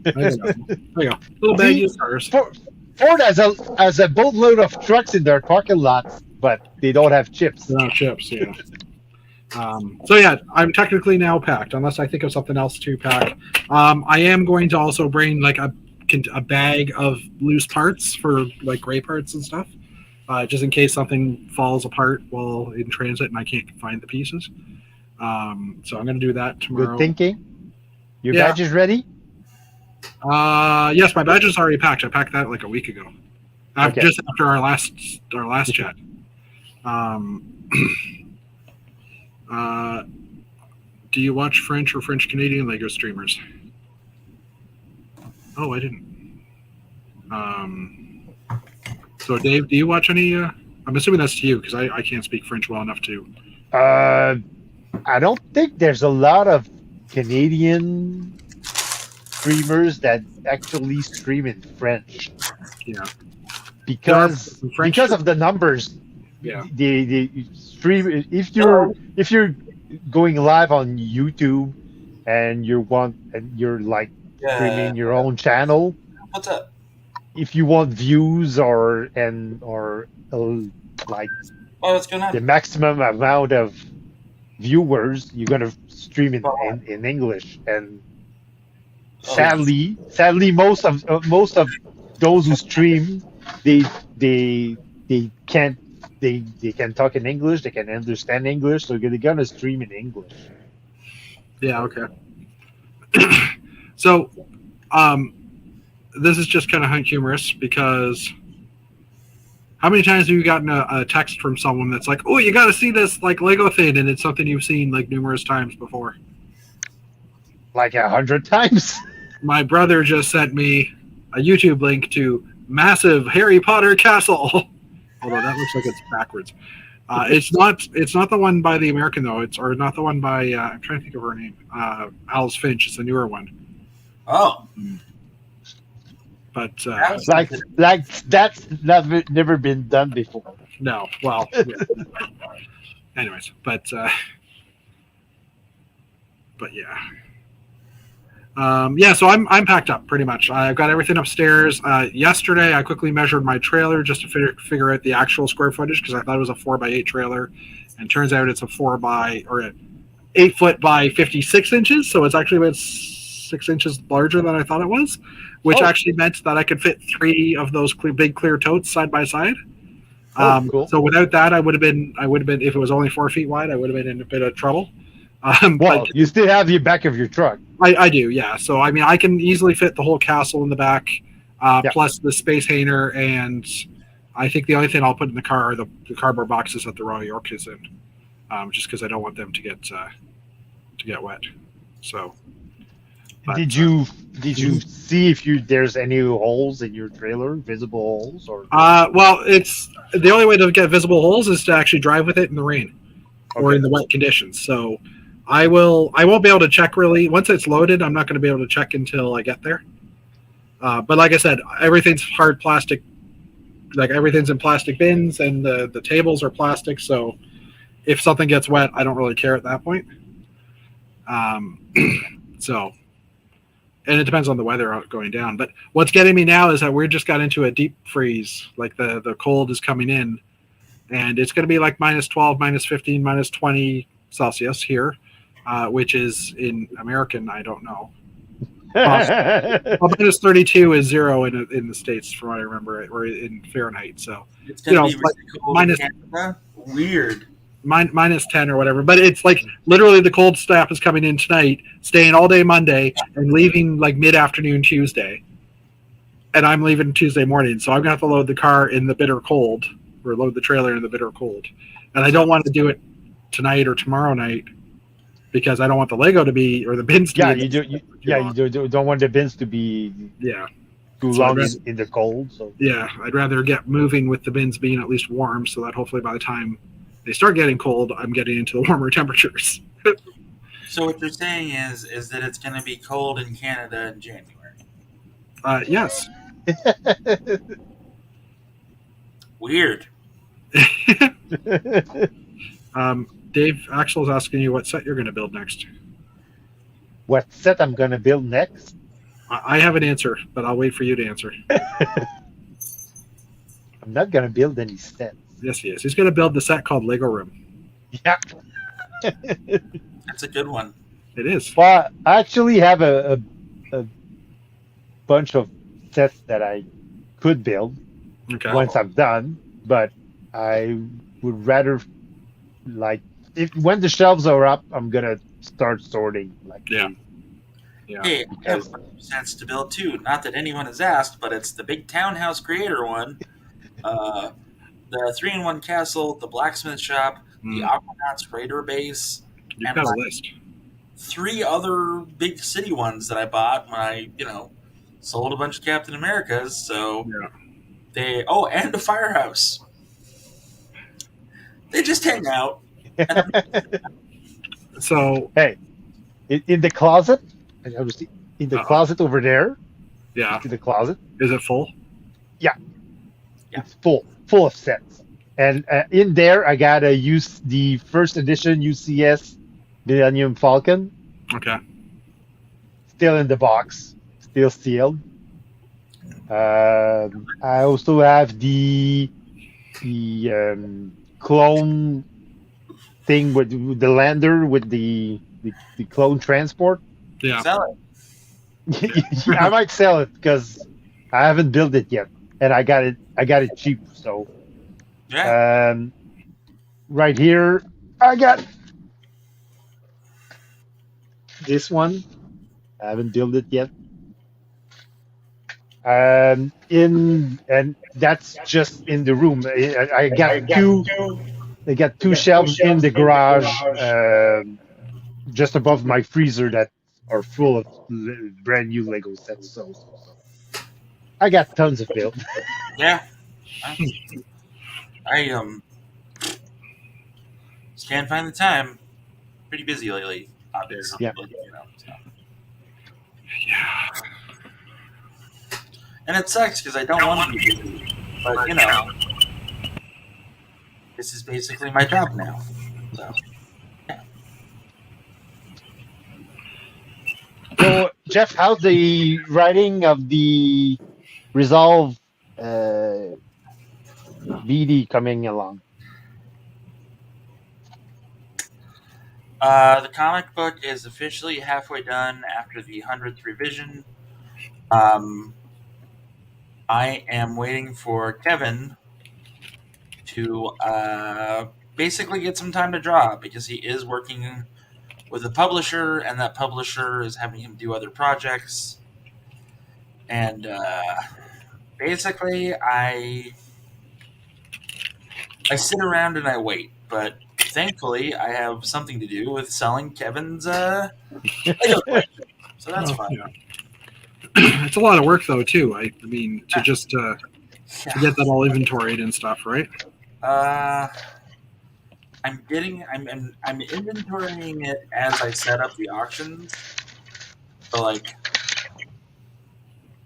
There you go. There you go. Little baggy of starters. Ford has a boatload of trucks in their parking lots, but they don't have chips. No chips, yeah. So yeah, I'm technically now packed, unless I think of something else to pack. I am going to also bring like a bag of loose parts for like gray parts and stuff, just in case something falls apart while in transit and I can't find the pieces. So I'm going to do that tomorrow. Good thinking. Your Yeah. badge is ready? Yes, my badge is already packed. I packed that like a week ago. Okay. Just after our last chat. Do you watch French or French Canadian Lego streamers? Oh, I didn't. So Dave, do you watch any? I'm assuming that's to you because I can't speak French well enough to. I don't think there's a lot of Canadian streamers that actually stream in French Yeah. because There are French- of the numbers. Yeah. The stream if you're going live on YouTube and you're like streaming your own channel, What's up? if you want views or like Oh, what's going on? the maximum amount of viewers, you're gonna stream in English. And sadly, most of those who stream, they can talk in English, they can understand English, so they're gonna stream in English. Yeah. Okay. So, this is just kind of humorous because how many times have you gotten a text from someone that's like, "Oh, you got to see this like Lego thing," and it's something you've seen like numerous times before? Like 100 times. My brother just sent me a YouTube link to massive Harry Potter castle. Although that looks like it's backwards. It's not the one by the American though. Or not the one by I'm trying to think of her name. Alice Finch. It's a newer one. Oh, But like that's never been done before. no. Well. Yeah. Anyways, but yeah. Yeah, so I'm packed up pretty much. I've got everything upstairs. Yesterday, I quickly measured my trailer just to figure out the actual square footage because I thought it was a 4x8 trailer, and turns out it's a 8 foot by 56 inches. So it's actually about 6 inches larger than I thought it was, which actually meant that I could fit 3 of those big clear totes side by side. Cool. So without that, I would have been if it was only 4 feet wide, I would have been in a bit of trouble. Well, you still have the back of your truck. I do, yeah. So I mean, I can easily fit the whole castle in the back, plus the space hanger, and I think the only thing I'll put in the car are the cardboard boxes that the Royal York is in, just because I don't want them to get wet. So, Did you see if there's any holes in your trailer, visible holes, or? Well, it's the only way to get visible holes is to actually drive with it in the rain or in the wet conditions. So. I won't be able to check really. Once it's loaded, I'm not going to be able to check until I get there. But like I said, everything's hard plastic. Like everything's in plastic bins, and the tables are plastic. So if something gets wet, I don't really care at that point. So, and it depends on the weather going down. But what's getting me now is that we just got into a deep freeze. Like the cold is coming in, and it's going to be like -12, -15, -20 Celsius here. Which is in American, I don't know. Well, -32 is 0 in the States, from what I remember, or in Fahrenheit. So it's gonna be like really cold minus- in Canada. Weird. -10 or whatever. But it's like literally the cold snap is coming in tonight, staying all day Monday, and leaving like mid-afternoon Tuesday. And I'm leaving Tuesday morning, so I'm gonna have to load the car in the bitter cold, or load the trailer in the bitter cold. And I don't want to do it tonight or tomorrow night, because I don't want the Lego to be, or the bins to be. You don't want the bins to be too So long in the cold. So yeah, I'd rather get moving with the bins being at least warm, so that hopefully by the time they start getting cold, I'm getting into the warmer temperatures. So what you're saying is that it's going to be cold in Canada in January. Yes. Weird. Dave, Axel's asking you what set you're going to build next. what set I'm gonna build next. I have an answer, but I'll wait for you to answer. I'm not gonna build any sets. Yes, he is. He's going to build the set called Lego Room. Yeah. That's a good one. It is. Well, I actually have a bunch of sets that I could build Okay. once I'm done, but I would rather like if when the shelves are up, I'm gonna start sorting. Like Yeah. Yeah. Hey, I have Because- a bunch of sets to build too. Not that anyone has asked, but it's the big townhouse creator one, the 3-in-1 castle, the blacksmith shop, the Aquanauts raider base, You've and got a like list. 3 other big city ones that I bought when I, sold a bunch of Captain Americas. So Yeah. and a firehouse. They just hang out. So, hey, in the closet, I was in the Uh-oh. closet over there. yeah. In the closet, Is it full? it's full of sets, and in there I gotta use the first edition UCS Millennium Falcon, Okay. still in the box, still sealed. I also have the clone thing with the lander with the clone transport. Yeah. Sell it. I might sell it because I haven't built it yet, and I got it cheap. So Yeah. right here I got this one. I haven't built it yet. And that's just in the room. I got two. They got two shelves in the garage, just above my freezer that are full of brand new Lego sets. So I got tons of build. Yeah. I just can't find the time. Pretty busy lately, obviously. Yeah. But, so. Yeah. And it sucks because I don't want to be busy. But this is basically my job now. So So Jeff, how's the writing of the Resolve BD coming along? the comic book is officially halfway done after the 100th revision. I am waiting for Kevin to basically get some time to draw because he is working with a publisher, and that publisher is having him do other projects. And basically, I sit around and I wait, but thankfully, I have something to do with selling Kevin's Lego collection. So that's fun. Yeah. It's a lot of work, though, too. I mean, to just to get that all inventoried and stuff, right? I'm inventorying it as I set up the auctions. So, like,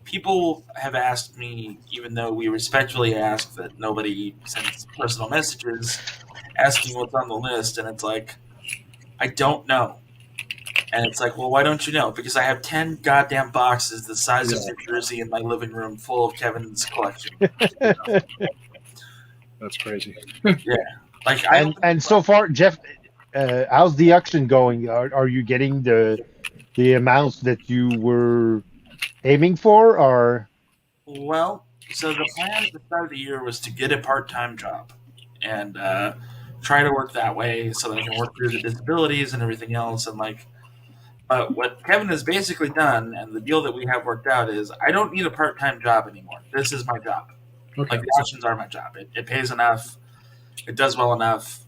people have asked me, even though we respectfully ask that nobody sends personal messages, asking what's on the list, and it's like, I don't know. And it's like, well, why don't you know? Because I have 10 goddamn boxes the size of New Jersey in my living room full of Kevin's collection. That's crazy. Like, And so far, Jeff, how's the auction going? Are you getting the amounts that you were aiming for, or? Well, so the plan at the start of the year was to get a part-time job and try to work that way so that I can work through the disabilities and everything else. And but what Kevin has basically done, and the deal that we have worked out, is I don't need a part-time job anymore. This is my job. Okay. Like, the auctions are my job. It pays enough. It does well enough.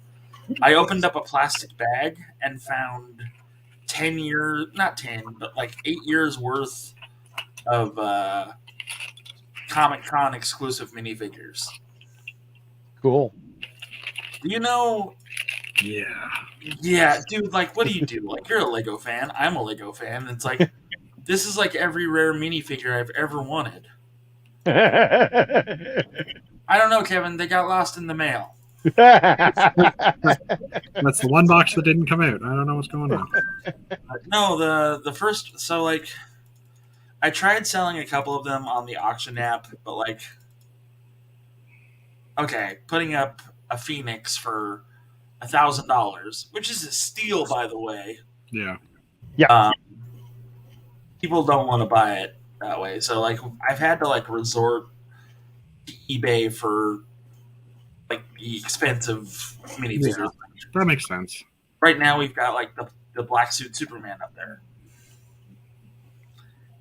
I opened up a plastic bag and found 10 years, not 10, but like 8 years worth of Comic-Con exclusive minifigures. Cool. Do you know? Yeah. Yeah, dude, like, what do you do? Like, you're a Lego fan. I'm a Lego fan. It's like, this is like every rare minifigure I've ever wanted. I don't know, Kevin. They got lost in the mail. That's the one box that didn't come out. I don't know what's going on. No, the first. So like, I tried selling a couple of them on the auction app, but like, okay, putting up a Phoenix for $1,000, which is a steal, by the way. Yeah. People don't want to buy it that way. So like, I've had to like resort to eBay for like the expensive minifigures. Yeah. That makes sense. Right now, we've got like the black suit Superman up there,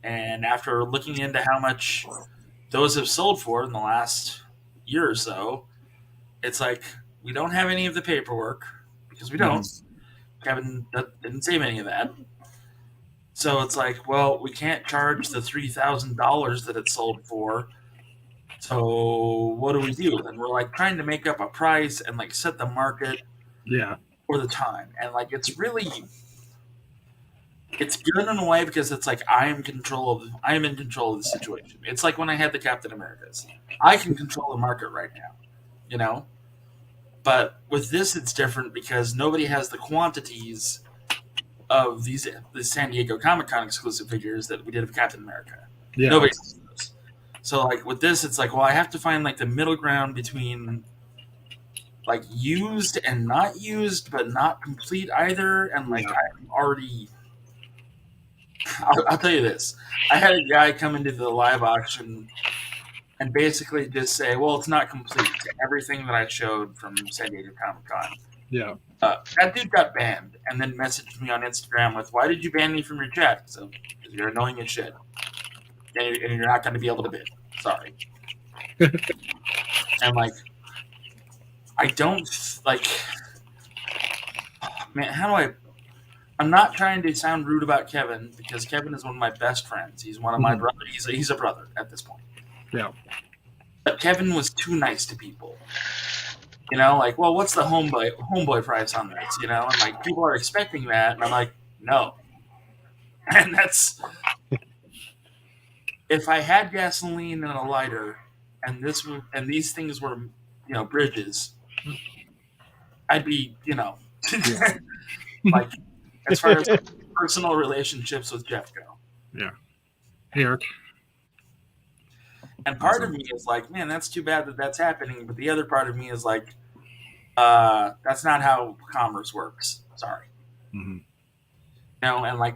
and after looking into how much those have sold for in the last year or so, it's like we don't have any of the paperwork because we don't. Kevin didn't save any of that. So it's like, well, we can't charge the $3,000 that it sold for. So what do we do? And we're like trying to make up a price and like set the market Yeah. for the time. And like it's good in a way because it's like I am in control of the situation. It's like when I had the Captain Americas. I can control the market right now, you know? But with this it's different because nobody has the quantities of the San Diego Comic-Con exclusive figures that we did of Captain America. Yeah. Nobody has those. So like with this it's like, well, I have to find like the middle ground between like used and not used but not complete either, and like I'm already I'll tell you this. I had a guy come into the live auction and basically just say, well, it's not complete. Everything that I showed from San Diego Comic-Con. Yeah. That dude got banned and then messaged me on Instagram with, why did you ban me from your chat? So, because you're annoying as shit. And you're not going to be able to bid. Sorry. And, like, I don't, like, man, how do I... I'm not trying to sound rude about Kevin because Kevin is one of my best friends. He's one of my brothers. He's a brother at this point. Yeah. But Kevin was too nice to people. You know, like, well, what's the homeboy price on this? You know, and like people are expecting that, and I'm like, no. And that's if I had gasoline and a lighter, and these things were, you know, bridges, I'd be, you know, like. As far as personal relationships with Jeff go. Yeah. Hey, Eric. And part of me is like, man, that's too bad that that's happening. But the other part of me is like, that's not how commerce works. Sorry. Mm-hmm. You know, and like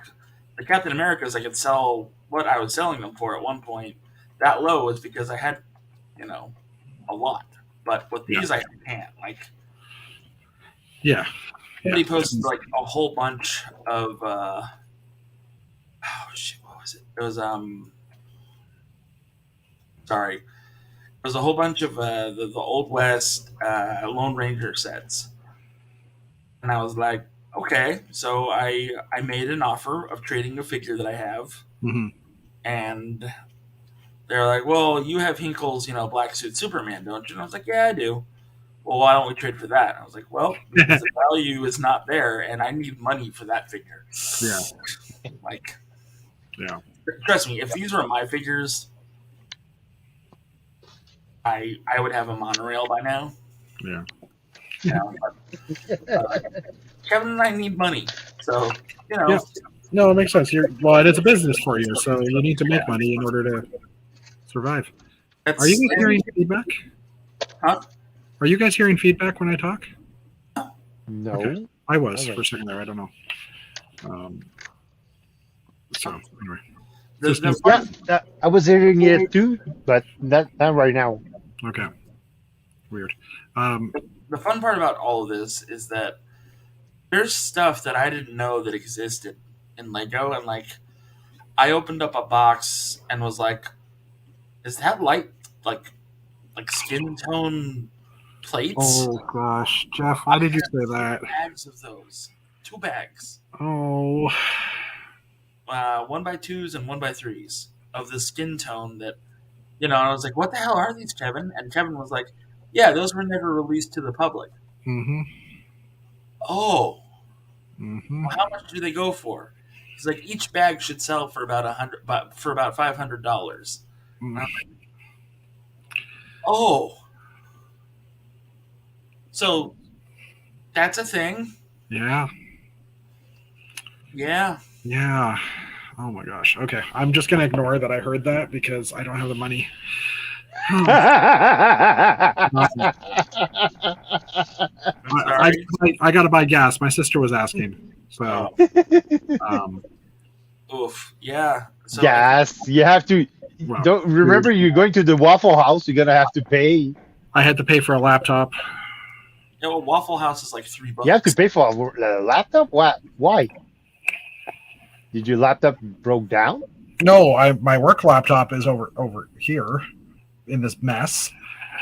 the Captain Americas, I could sell what I was selling them for at one point. That low was because I had, you know, a lot. But with these, I can't. Like, yeah. Somebody posted like a whole bunch of oh shit, what was it? It was sorry. It was a whole bunch of the Old West Lone Ranger sets. And I was like, okay. So I made an offer of trading a figure that I have. Mm-hmm. And they're like, well, you have Hinkle's, you know, black suit Superman, don't you? And I was like, yeah, I do. Well, why don't we trade for that? And I was like, well, because the value is not there, and I need money for that figure. Yeah. Like, yeah. Trust me, if these were my figures, I would have a monorail by now. Yeah. You know, but, Kevin and I need money, so you know. Yeah. No, it makes sense. Well, it is a business for you, so you need to make money in order to survive. Are you guys hearing feedback? Huh? Are you guys hearing feedback when I talk? No. Okay. I was for a second there. I don't know. So anyway, I was hearing it too, but not right now. Okay. Weird. The fun part about all of this is that there's stuff that I didn't know that existed in Lego, and like I opened up a box and was like, "Is that light like skin tone plates?" Oh gosh, Jeff, why did you say that? Bags of those, 2 bags. Oh. 1x2s and 1x3s of the skin tone that, you know, and I was like, what the hell are these, Kevin? And Kevin was like, yeah, those were never released to the public. Mm-hmm. Oh. Mm-hmm. Well, how much do they go for? He's like, each bag should sell for about $500. And I'm like, oh. So that's a thing. Yeah. Yeah. Yeah. Oh my gosh. Okay. I'm just gonna ignore that I heard that because I don't have the money. I'm sorry. I gotta buy gas. My sister was asking. So um Oof. Yeah. So Gas. You have to. well, Don't remember you're going to the Waffle House. You're gonna have to pay. I had to pay for a laptop. Waffle House is like $3. You have to pay for a laptop. What? Why? Did your laptop broke down? No, my work laptop is over here in this mess.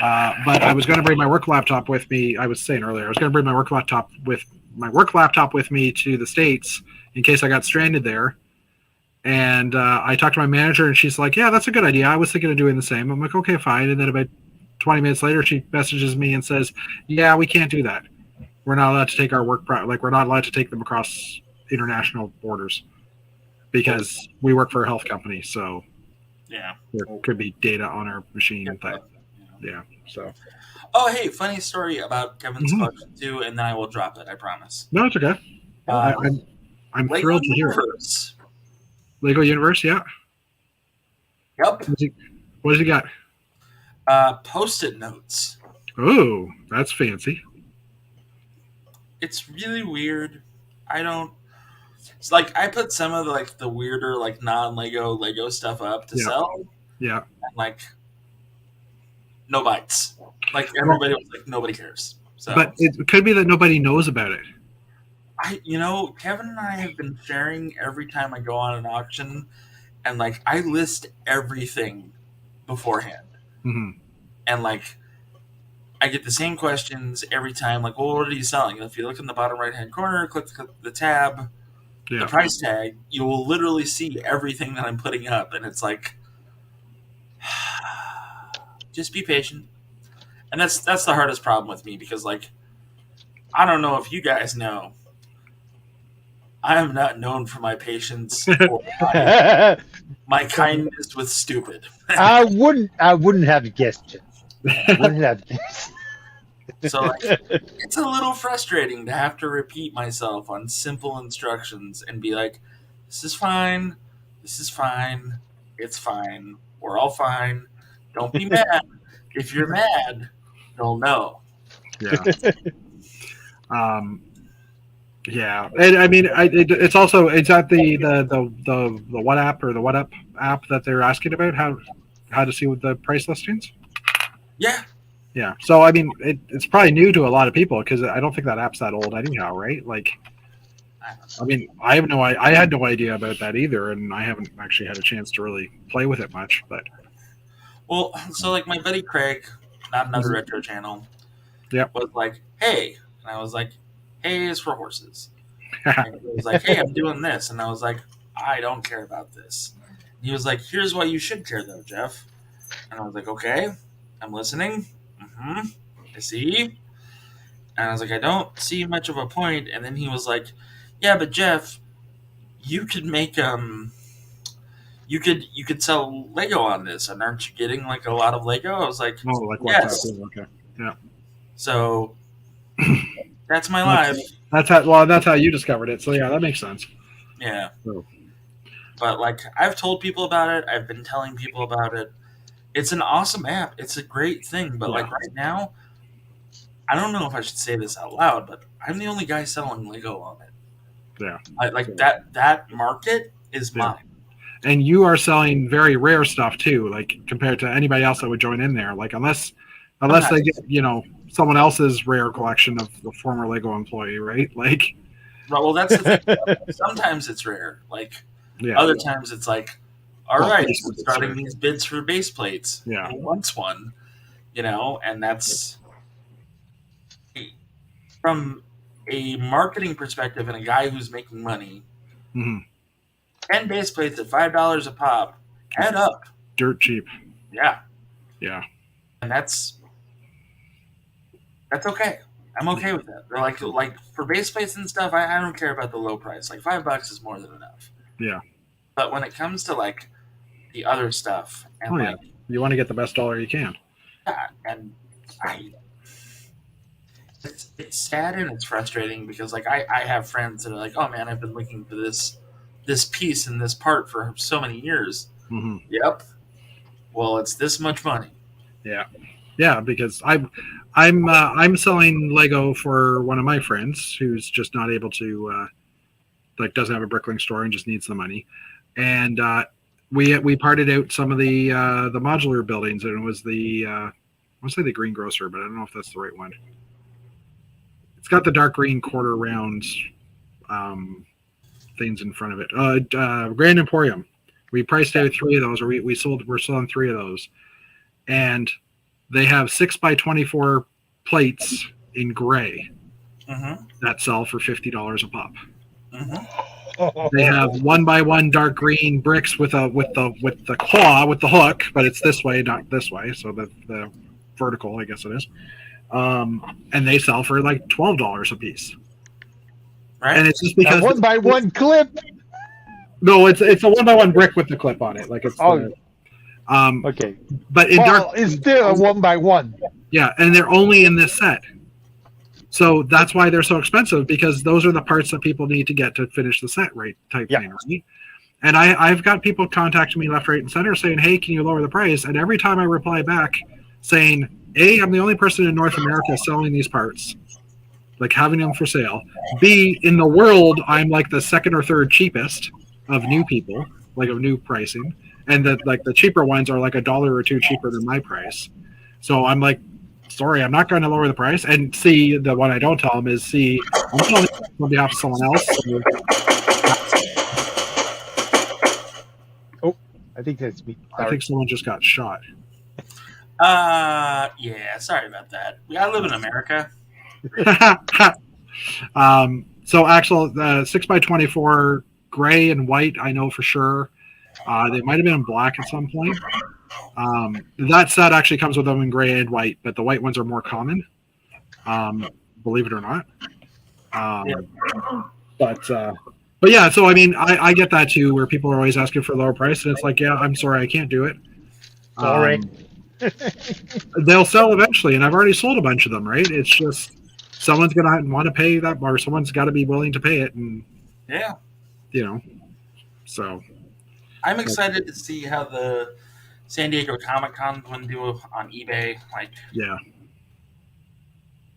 But I was going to bring my work laptop with me. I was saying earlier, I was going to bring my work laptop with me to the States in case I got stranded there. And I talked to my manager, and she's like, "Yeah, that's a good idea. I was thinking of doing the same." I'm like, "Okay, fine." And then about 20 minutes later, she messages me and says, "Yeah, we can't do that. We're not allowed to take our we're not allowed to take them across international borders because we work for a health company. So Yeah. there could be data on our machine." Yeah. Yeah. So Oh, hey, funny story about Kevin's Mhm. question too, and then I will drop it. I promise. no, it's okay. I'm Lego thrilled to hear it. Universe. Lego Universe, yeah. Yep. What does he got? Post-it notes. Oh, that's fancy. It's really weird. I don't. It's like I put some of the weirder non-Lego stuff up to Yeah. sell, Yeah. and no bites. Like everybody was like, nobody cares. So, But it could be that nobody knows about it. Kevin and I have been sharing every time I go on an auction, and I list everything beforehand, hmm and I get the same questions every time. Like, well, what are you selling? If you look in the bottom right-hand corner, click the tab, Yeah. the price tag, you will literally see everything that I'm putting up, and it's like, just be patient. And that's the hardest problem with me because I don't know if you guys know, I am not known for my patience or my kindness with stupid. I wouldn't have guessed it. I wouldn't have guessed. So it's a little frustrating to have to repeat myself on simple instructions and be like, this is fine, it's fine, we're all fine. Don't be mad. If you're mad, they'll know. Yeah. Yeah. And I mean, it's also that the What app or the What Up app that they're asking about how to see with the price listings. Yeah. Yeah. So I mean, it's probably new to a lot of people because I don't think that app's that old anyhow, right? I mean, I had no idea about that either, and I haven't actually had a chance to really play with it much. But Well, so my buddy Craig, not another retro channel, Yep. was like, hey, and I was like, hey is for horses. And he was like, hey, I'm doing this, and I was like, I don't care about this. And he was like, here's why you should care though, Jeff. And I was like, okay, I'm listening. I see. And I was like, I don't see much of a point. And then he was like, yeah, but Jeff, you could make you could sell Lego on this, and aren't you getting a lot of Lego? I was like, oh, like yes. WhatsApp. Okay. Yeah. So that's my life. That's how you discovered it. So yeah, that makes sense. Yeah. So. But I've told people about it. I've been telling people about it. It's an awesome app. It's a great thing. But right now, I don't know if I should say this out loud, but I'm the only guy selling Lego on it. Yeah. That market is mine. And you are selling very rare stuff too, compared to anybody else that would join in there. Unless they get someone else's rare collection of the former Lego employee, right? Well, that's the thing. Sometimes it's rare. Other times it's all right, we're starting these bids for base plates. Yeah. Who wants one? And that's from a marketing perspective and a guy who's making money. 10 base plates at $5 a pop add up. Dirt cheap. Yeah. Yeah. And that's okay. I'm okay with that. They're for base plates and stuff, I don't care about the low price. $5 is more than enough. Yeah. But when it comes to the other stuff and you want to get the best dollar you can. Yeah, and it's sad and it's frustrating because like I have friends that are like, oh man, I've been looking for this piece and this part for so many years. Mm-hmm. Yep. Well, it's this much money. Yeah, because I'm selling Lego for one of my friends who's just not able to doesn't have a Bricklink store and just needs the money, and we parted out some of the modular buildings, and it was the I want to say the greengrocer, but I don't know if that's the right one. It's got the dark green quarter round things in front of it. Grand Emporium. We priced out 3 of those, or we're selling 3 of those, and they have 6x24 plates in gray that sell for $50 a pop. They have 1x1 dark green bricks with the claw with the hook, but it's this way, not this way. So the vertical, I guess it is. And they sell for like $12 a piece. Right. And it's just because 1x1 clip. No, it's a 1x1 brick with the clip on it. Like it's okay. But in dark, it's still a 1x1. Yeah, and they're only in this set. So that's why they're so expensive, because those are the parts that people need to get to finish the set thing, right? And I've got people contacting me left, right, and center saying, hey, can you lower the price? And every time I reply back saying, A, I'm the only person in North America selling these parts, like having them for sale. B, in the world, I'm like the second or third cheapest of new people, like of new pricing. And the cheaper ones are like $1 or $2 cheaper than my price. So I'm like, sorry, I'm not going to lower the price. And C, the one I don't tell them is C, I'm selling on behalf of someone else. So. Oh, I think that's me. I think someone just got shot. Yeah, sorry about that. I live in America. So actual 6x24 gray and white, I know for sure. They might have been in black at some point. That set actually comes with them in gray and white, but the white ones are more common, believe it or not. But yeah, so I mean, I get that too, where people are always asking for a lower price, and it's like, yeah, I'm sorry, I can't do it. Sorry. They'll sell eventually, and I've already sold a bunch of them, right? It's just someone's gonna want to pay that, or someone's got to be willing to pay it, and so I'm excited to see how the San Diego Comic-Con going to do on eBay. Yeah,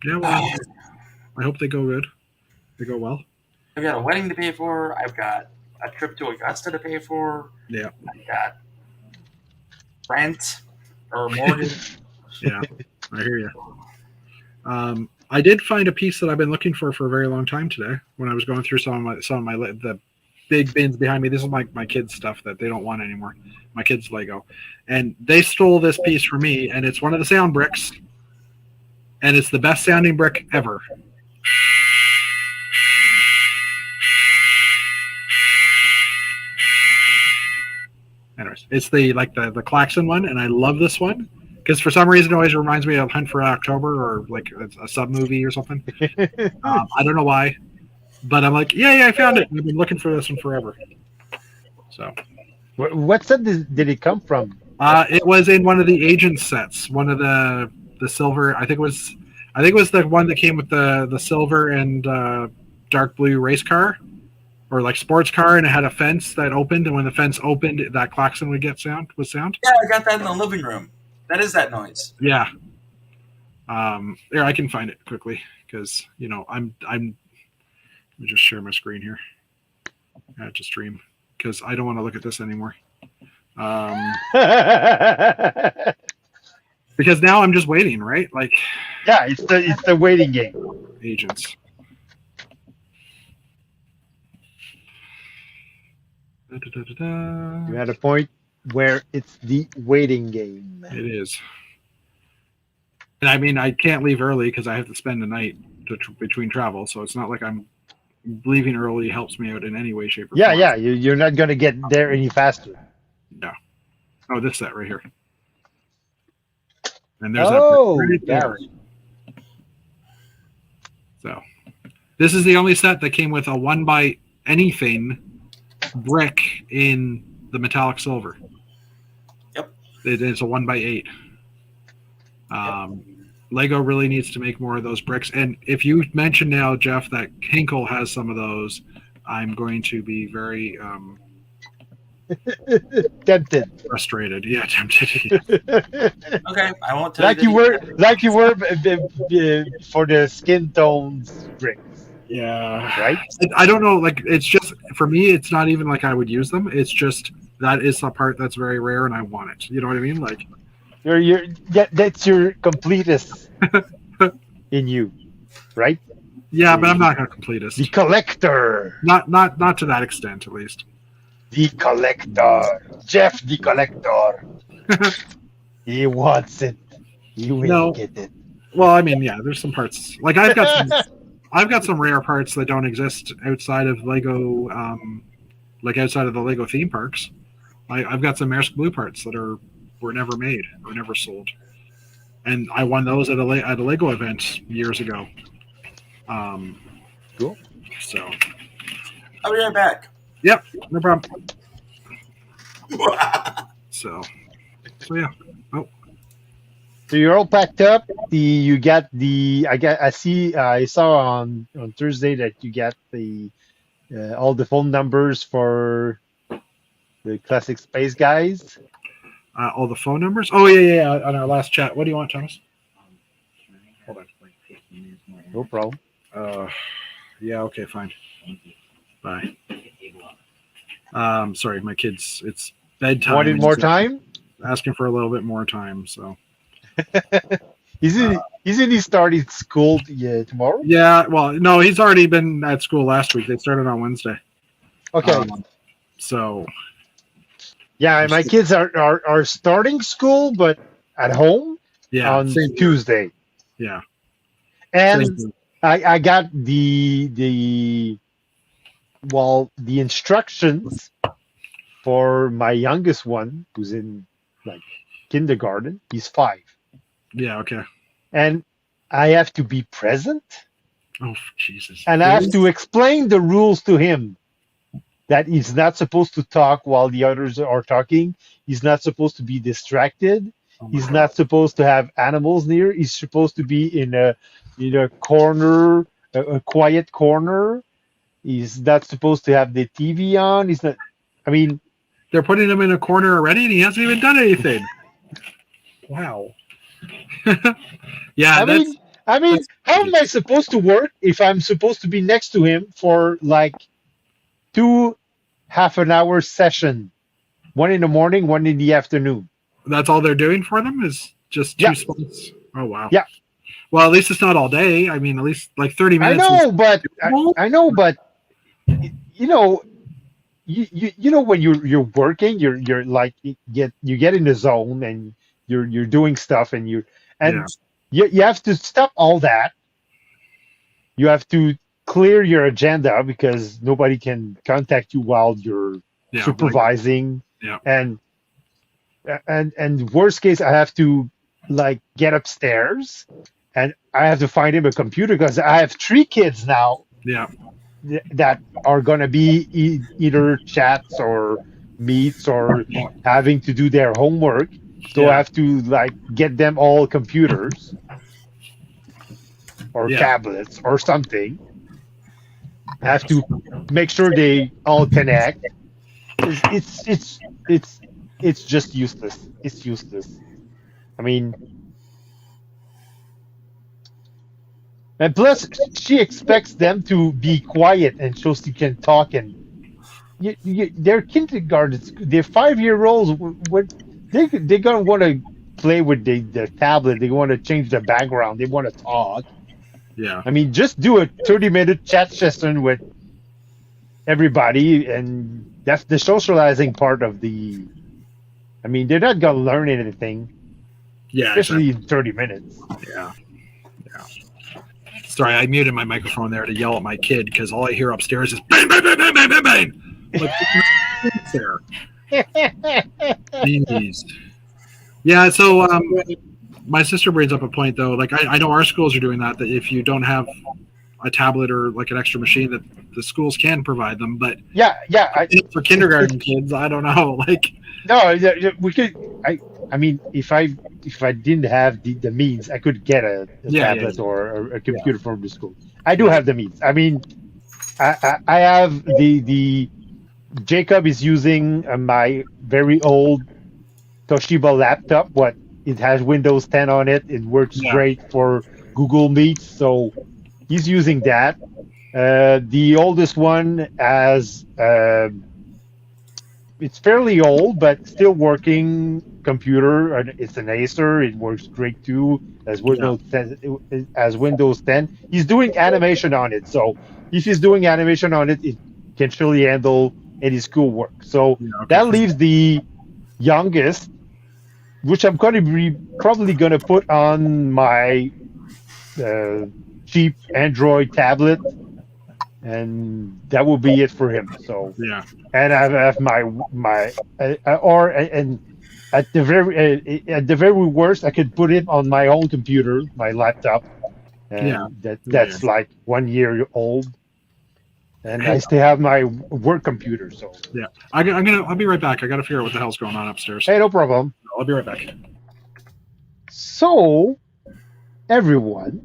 well, I hope they go good. They go well. I've got a wedding to pay for. I've got a trip to Augusta to pay for. Yeah. I've got rent or mortgage. Yeah, I hear you. I did find a piece that I've been looking for a very long time today when I was going through some of my the big bins behind me. This is my kids' stuff that they don't want anymore. My kids' Lego, and they stole this piece from me, and it's one of the sound bricks, and it's the best sounding brick ever. Anyways, it's the klaxon one, and I love this one because for some reason it always reminds me of Hunt for October or like a sub movie or something. I don't know why, but I'm like, yeah, I found it. I've been looking for this one forever. So, what set did it come from? It was in one of the agent sets, one of the silver. I think it was the one that came with the silver and dark blue race car. Or like sports car, and it had a fence that opened, and when the fence opened, that klaxon would get sound. Yeah, I got that in the living room. That is that noise. Yeah. Here, I can find it quickly because I'm. Let me just share my screen here. To stream because I don't want to look at this anymore. Because now I'm just waiting, right? Like. Yeah, it's the waiting game. Agents. You're at a point where it's the waiting game. It is. And I mean, I can't leave early because I have to spend the night between travel. So it's not like I'm leaving early helps me out in any way, shape, or form. Yeah. You're not going to get there any faster. No. Oh, this set right here. And there's that right there. So this is the only set that came with a 1x anything brick in the metallic silver. Yep. It's a 1x8. Lego really needs to make more of those bricks. And if you mention now, Jeff, that Hinkle has some of those, I'm going to be very Tempted. frustrated. Yeah, tempted. Okay, I won't tell Like you. you were for the skin tones bricks, Yeah. right? I don't know. Like, it's just, for me, it's not even like I would use them. It's just that is a part that's very rare and I want it. You know what I mean? Like, That's your completest in you, right? yeah, but I'm not going to complete The it. collector. Not to that extent, at least. The collector. Jeff the collector. He wants it. He will No. get it. Well, I mean, yeah, there's some parts. Like, I've got some rare parts that don't exist outside of Lego, like outside of the Lego theme parks. I've got some Maersk Blue parts that were never made or never sold, and I won those at a Lego event years ago. Cool. So, I'll be right back. yep, no problem. So yeah. So you're all packed up. I saw on Thursday that you got the all the phone numbers for the classic space guys. All the phone numbers. Oh yeah. On our last chat. What do you want, Thomas? Hold on. No problem. Yeah. Okay. Fine. Bye. Sorry, my kids. It's bedtime. Wanted more time? Asking for a little bit more time. So. Isn't he starting school tomorrow? Yeah. Well, no, he's already been at school last week. They started on Wednesday. Okay. So. Yeah, my kids are starting school, but at home Yeah. on Tuesday. Yeah. And I got the instructions for my youngest one, who's in like kindergarten. He's 5, Yeah. Okay. and I have to be present, Oh Jesus. and I have to explain the rules to him. That he's not supposed to talk while the others are talking. He's not supposed to be distracted. Oh my He's God. not supposed to have animals near. He's supposed to be in a corner, a quiet corner. He's not supposed to have the TV on. He's not. I mean, They're putting him in a corner already, and he hasn't even done anything. Wow. Yeah. I mean, how am I supposed to work if I'm supposed to be next to him for like 2 half-an-hour session, one in the morning, one in the afternoon? That's all they're doing for them is just 2 Yeah. spots. Oh wow. Yeah. Well, at least it's not all day. I mean, at least like 30 I minutes. know, but doable. I know, but you know, you know when you're working, you're like you get in the zone and you're doing stuff and you have to stop all that. You have to clear your agenda because nobody can contact you while you're Yeah, supervising. Yeah. And worst case, I have to like get upstairs and I have to find him a computer because I have 3 kids now Yeah. that are going to be either chats or meets or having to do their homework. So Yeah. I have to like get them all computers or Yeah. tablets or something. I have to make sure they all connect. It's just useless. It's useless. I mean, and plus she expects them to be quiet and so she can talk and they're kindergarten. They're 5-year-olds. They're gonna want to play with the tablet. They want to change the background. They want to talk. Yeah. I mean, just do a 30-minute chat session with everybody, and that's the socializing part of the. I mean, they're not gonna learn anything, Yeah. especially in 30 minutes. Yeah. Sorry, I muted my microphone there to yell at my kid because all I hear upstairs is bang, bang, bang, bang, bang, bang, bang. Like, there. Jeez. Yeah, so my sister brings up a point though. Like I know our schools are doing that if you don't have a tablet or like an extra machine, that the schools can provide them. But Yeah. for kindergarten kids, I don't know. Like No, we could. I mean, if I if I didn't have the means, I could get a Yeah, yeah, tablet yeah. or a computer from the school. I do have the means. I mean, I have the Jacob is using my very old Toshiba laptop. What it has Windows 10 on it. It works Yeah. great for Google Meets, so he's using that. The oldest one has it's fairly old, but still working computer. And it's an Acer. It works great too. As Yeah. Windows 10, as Windows 10. He's doing animation on it. So if he's doing animation on it, it can surely handle any schoolwork. So Yeah, okay. that leaves the youngest, which I'm going to be probably going to put on my cheap Android tablet, and that will be it for him. So, Yeah. and I have my or and at the very worst, I could put it on my own computer, my laptop, and Yeah. that's like 1 year old, and I Hey, still have my work computer. So, yeah. I'll be right back. I got to figure out what the hell's going on upstairs. hey, no problem. I'll be right back. So, everyone,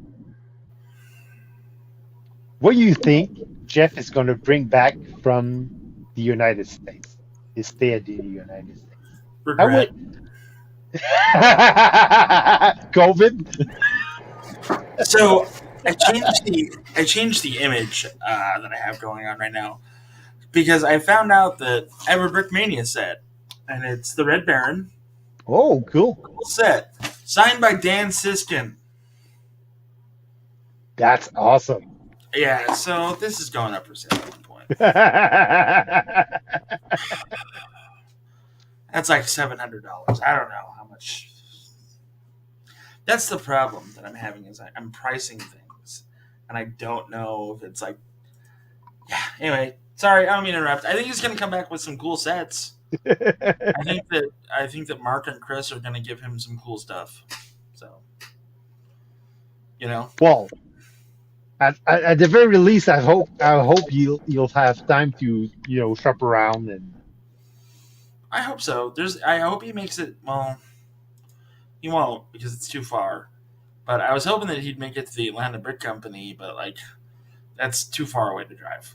what do you think Jeff is going to bring back from the United States? His stay at the United States. Regret. COVID. So I changed the image that I have going on right now because I found out that I have a Brickmania set, and it's the Red Baron Oh, cool. set signed by Dan Siskin. That's awesome. Yeah, so this is going up for sale at one point. That's like $700. I don't know how much. That's the problem that I'm having is I'm pricing things, and I don't know if it's like. Yeah. Anyway, sorry, I don't mean to interrupt. I think he's going to come back with some cool sets. I think that Mark and Chris are going to give him some cool stuff. So, you know. Well, at the very least, I hope you'll have time to shop around and. I hope so. I hope he makes it. Well, he won't because it's too far. But I was hoping that he'd make it to the Atlanta Brick Company, but like, that's too far away to drive.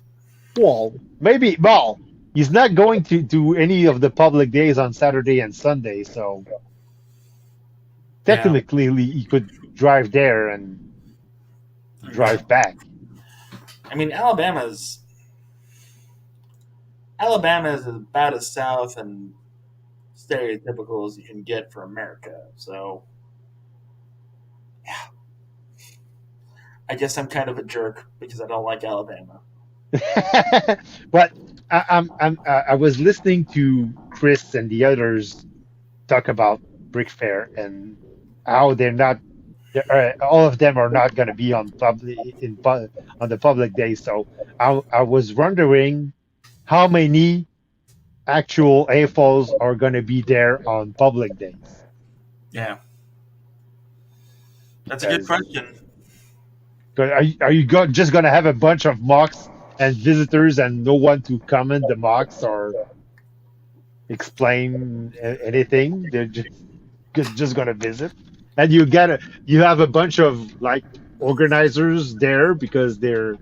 Well, maybe. Well, he's not going to do any of the public days on Saturday and Sunday, so technically he could drive there and drive back. I mean, Alabama's about as south and stereotypical as you can get for America. So, yeah, I guess I'm kind of a jerk because I don't like Alabama. But I was listening to Chris and the others talk about Brick Fair and how all of them are not going to be on the public day. So I was wondering how many actual AFOs are going to be there on public days. Yeah, that's a good question. Are you just going to have a bunch of mocks and visitors and no one to comment the mocks or explain anything? They're just going to visit, and you have a bunch of like organizers there because they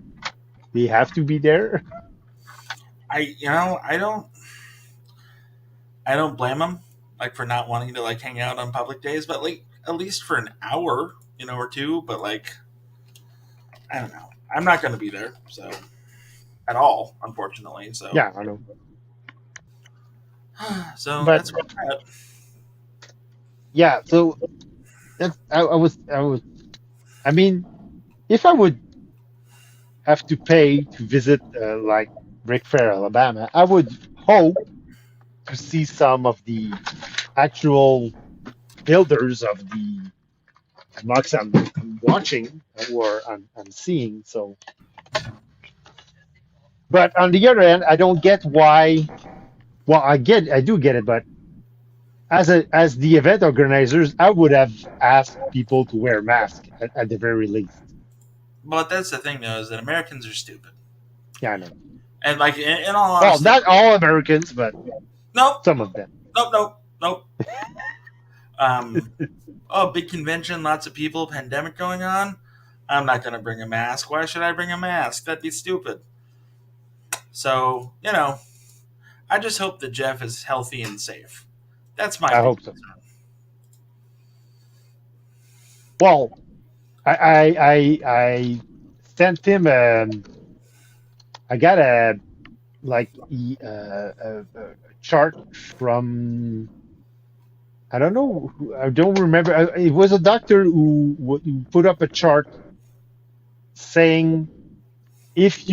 have to be there. I don't blame them like for not wanting to like hang out on public days, but like at least for an hour, or two. But like, I don't know. I'm not going to be there, so at all, unfortunately. So Yeah, I know. So But- that's what I'm at. Yeah, so I was. I mean, if I would have to pay to visit like Brick Fair, Alabama, I would hope to see some of the actual builders of the mocks I'm watching or I'm seeing. So, but on the other end, I don't get why. Well, I do get it, but as the event organizers, I would have asked people to wear masks at the very least. But that's the thing, though, is that Americans are stupid. Yeah, I know. And like in all Well, honesty, not all Americans, but nope, some of them. nope. Oh, big convention, lots of people, pandemic going on. I'm not going to bring a mask. Why should I bring a mask? That'd be stupid. So, I just hope that Jeff is healthy and safe. That's my I big hope so. concern. Well, I sent him. I got a chart from. I don't know. I don't remember. It was a doctor who put up a chart saying if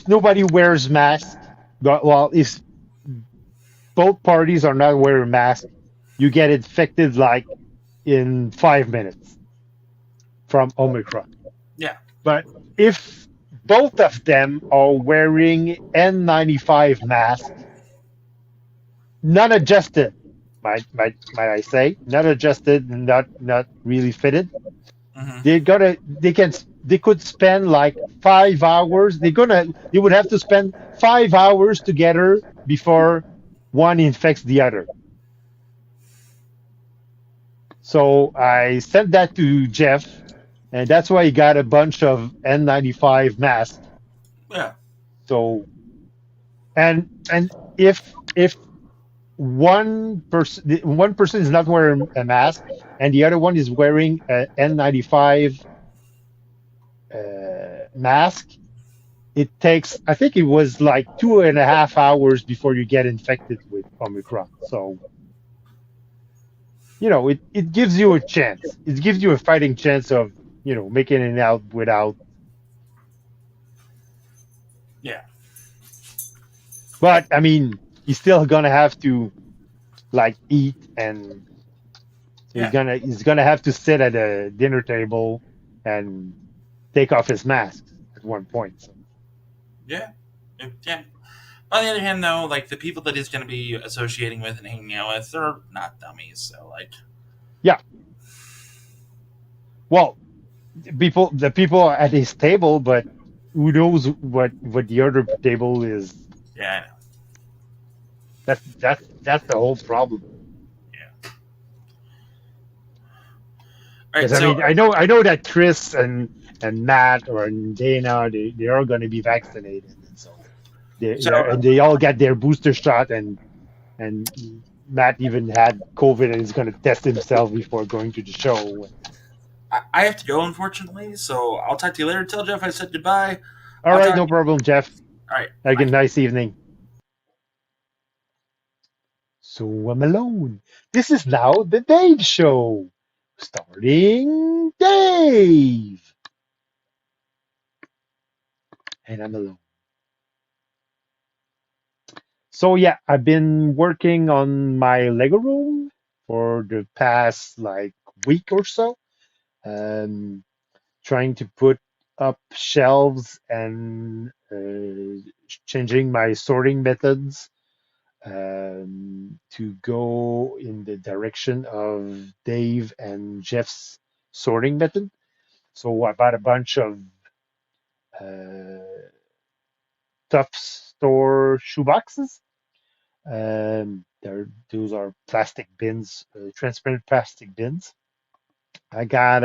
nobody wears mask, well, if both parties are not wearing masks, you get infected like in 5 minutes from Omicron. Yeah. But if both of them are wearing N95 masks, not adjusted, might I say, not adjusted, not really fitted, Hmm. they could spend like 5 hours. They would have to spend 5 hours together before one infects the other. So I sent that to Jeff, and that's why he got a bunch of N95 masks. Yeah. So and if one person is not wearing a mask and the other one is wearing a N95 mask, it takes, I think it was like 2.5 hours before you get infected with Omicron. So, it gives you a chance. It gives you a fighting chance of, making it out without. Yeah. But I mean, he's still gonna have to like eat, and so he's Yeah. gonna have to sit at a dinner table and take off his mask at one point. So Yeah. Yeah. On the other hand, though, like the people that he's going to be associating with and hanging out with, they're not dummies. So, like, yeah, well, the people at his table, but who knows what the other table is? yeah, I know. That's the whole problem. Yeah. All right. Because I So, mean, I know that Chris and Matt or Dana, they are going to be vaccinated, and so so they all get their booster shot, and Matt even had COVID and is going to test himself before going to the show. I have to go, unfortunately. So I'll talk to you later. Tell Jeff I said goodbye. All I'll right, talk. no problem, Jeff. All right. Have a Bye. nice evening. So I'm alone. This is now the Dave Show, starting Dave, and I'm alone. So yeah, I've been working on my Lego room for the past like week or so. Um, Trying to put up shelves and changing my sorting methods to go in the direction of Dave and Jeff's sorting method. So I bought a bunch of uh, tough store shoeboxes. Those are plastic bins, transparent plastic bins. I got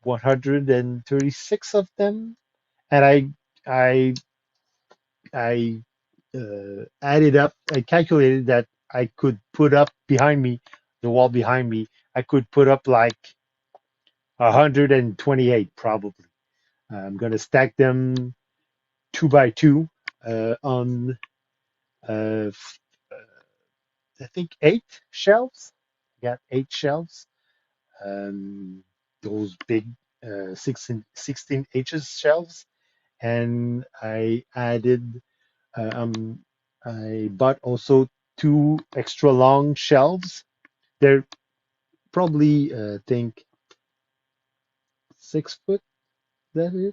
136 of them, and I added up. I calculated that I could put up behind me, the wall behind me. I could put up like 128 probably. I'm gonna stack them two by two on I think 8 shelves. I got 8 shelves. Um, those big 16 inches shelves, and uh, um, I bought also two extra long shelves. They're probably think 6 foot. That is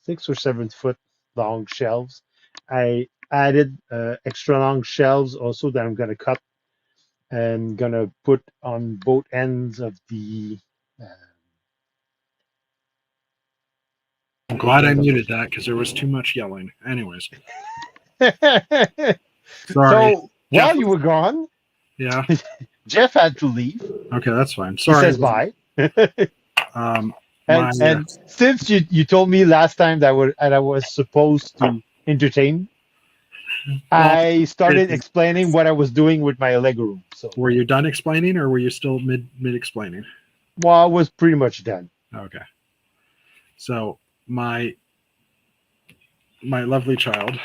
6 or 7 foot long shelves. I added extra long shelves also that I'm gonna cut and gonna put on both ends of the I'm glad I ends of muted that because there was too much yelling. Anyways, the. sorry. So While you were gone, Yeah. Jeff had to leave. Okay, that's fine. He Sorry. says bye. Um, And since you told me last time that I was supposed to entertain, I started explaining what I was doing with my Lego room. So, were you done explaining, or were you still mid explaining? well, I was pretty much done. Okay. So my lovely child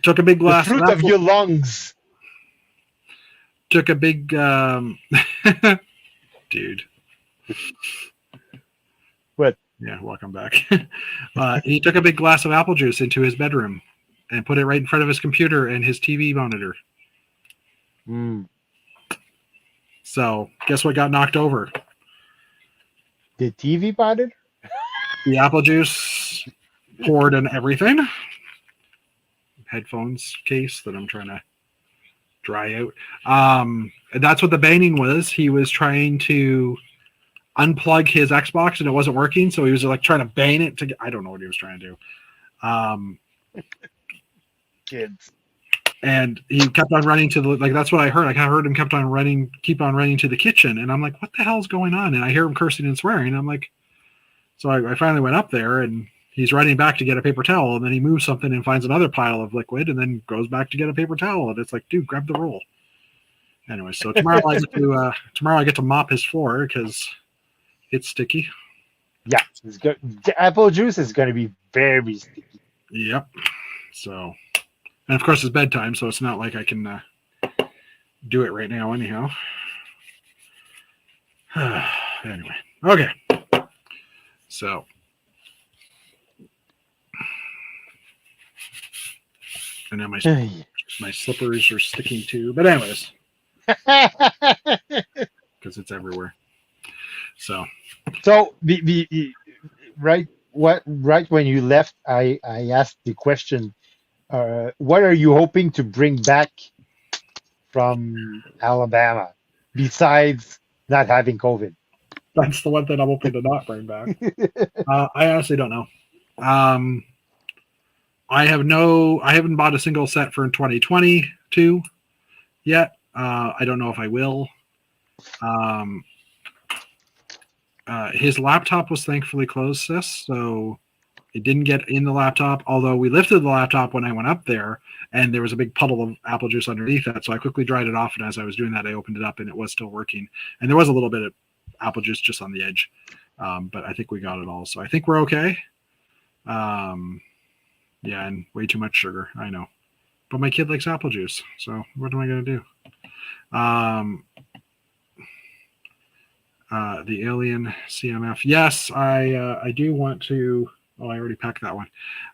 took a big The glass fruit of your lungs. took a big dude. What? Yeah, welcome back. He took a big glass of apple juice into his bedroom and put it right in front of his computer and his TV monitor. Mm. So guess what got knocked over? The TV monitor? The apple juice poured in everything. Headphones case that I'm trying to dry out. And that's what the banging was. He was trying to unplug his Xbox and it wasn't working, so he was like trying to bang it to. I don't know what he was trying to do. Kids. And he kept on running to the that's what I heard. I heard him keep on running to the kitchen, and I'm like, what the hell's going on? And I hear him cursing and swearing. I'm like, so I finally went up there, and he's running back to get a paper towel, and then he moves something and finds another pile of liquid, and then goes back to get a paper towel, and it's like, dude, grab the roll. Anyway, so tomorrow I get to mop his floor because it's sticky. Yeah, the apple juice is going to be very sticky. Yep. So, and of course it's bedtime, so it's not like I can do it right now. Anyhow. Anyway, okay. So, and now my slippers are sticking too. But anyways, because it's everywhere. So the right when you left, I asked the question, what are you hoping to bring back from Alabama besides not having COVID? that's the one thing I'm hoping to not bring back. I honestly don't know. I haven't bought a single set for 2022 yet. I don't know if I will. His laptop was thankfully closed, so it didn't get in the laptop, although we lifted the laptop when I went up there, and there was a big puddle of apple juice underneath it, so I quickly dried it off, and as I was doing that, I opened it up, and it was still working. And there was a little bit of apple juice just on the edge, but I think we got it all, so I think we're okay. Yeah, and way too much sugar, I know. But my kid likes apple juice, so what am I going to do? The Alien CMF. Yes, I do want to. Oh, I already packed that one.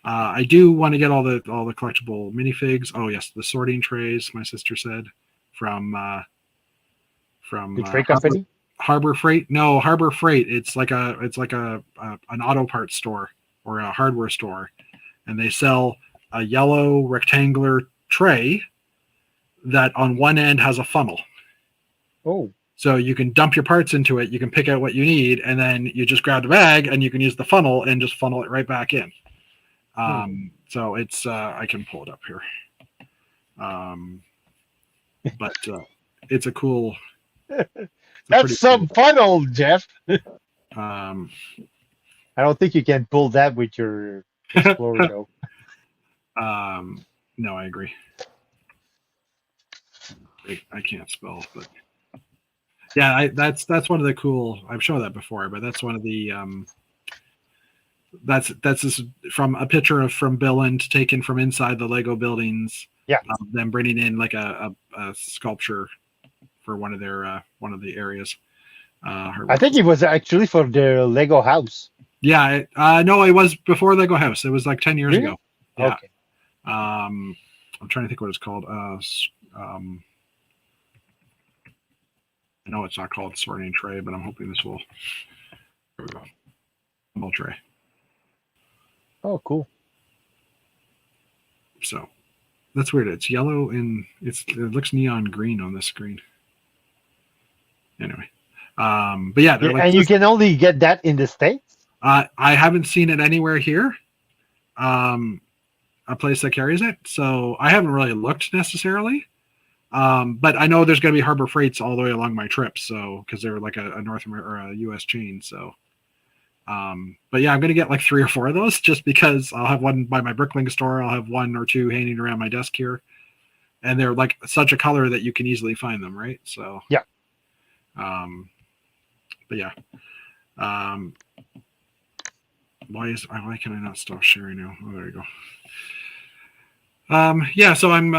I do want to get all the collectible minifigs. Oh yes, the sorting trays. My sister said from The tray company. Harbor Freight. No, Harbor Freight. It's like an auto parts store or a hardware store, and they sell a yellow rectangular tray that on one end has a funnel. Oh. So you can dump your parts into it, you can pick out what you need, and then you just grab the bag and you can use the funnel and just funnel it right back in. So it's I can pull it up here. But it's a cool. That's some funnel, Jeff. I I don't think you can pull that with your Explorer, though. No, I agree. I can't spell, but yeah, that's one of the cool. I've shown that before, but that's one of the that's just from a picture from Billund taken from inside the Lego buildings. Yeah, them bringing in like a sculpture for one of the areas. I think it was actually for the Lego house. Yeah, no, it was before Lego House. It was like 10 years ago. Yeah. Okay. I'm trying to think what it's called. I know it's not called sorting tray, but I'm hoping this will. Here we go. Humble tray. Oh, cool. So that's weird. It's yellow and it looks neon green on this screen. Anyway, but yeah, like, and you can only get that in the States. I haven't seen it anywhere here. a place that carries it, so I haven't really looked necessarily. But I know there's going to be Harbor Freights all the way along my trip, so because they're like a North America or a U.S. chain. So, but yeah, I'm going to get like 3 or 4 of those just because I'll have one by my Bricklink store. I'll have 1 or 2 hanging around my desk here, and they're like such a color that you can easily find them, right? So Yeah. But yeah. Why can I not stop sharing now? Oh, there you go. Yeah, so I'm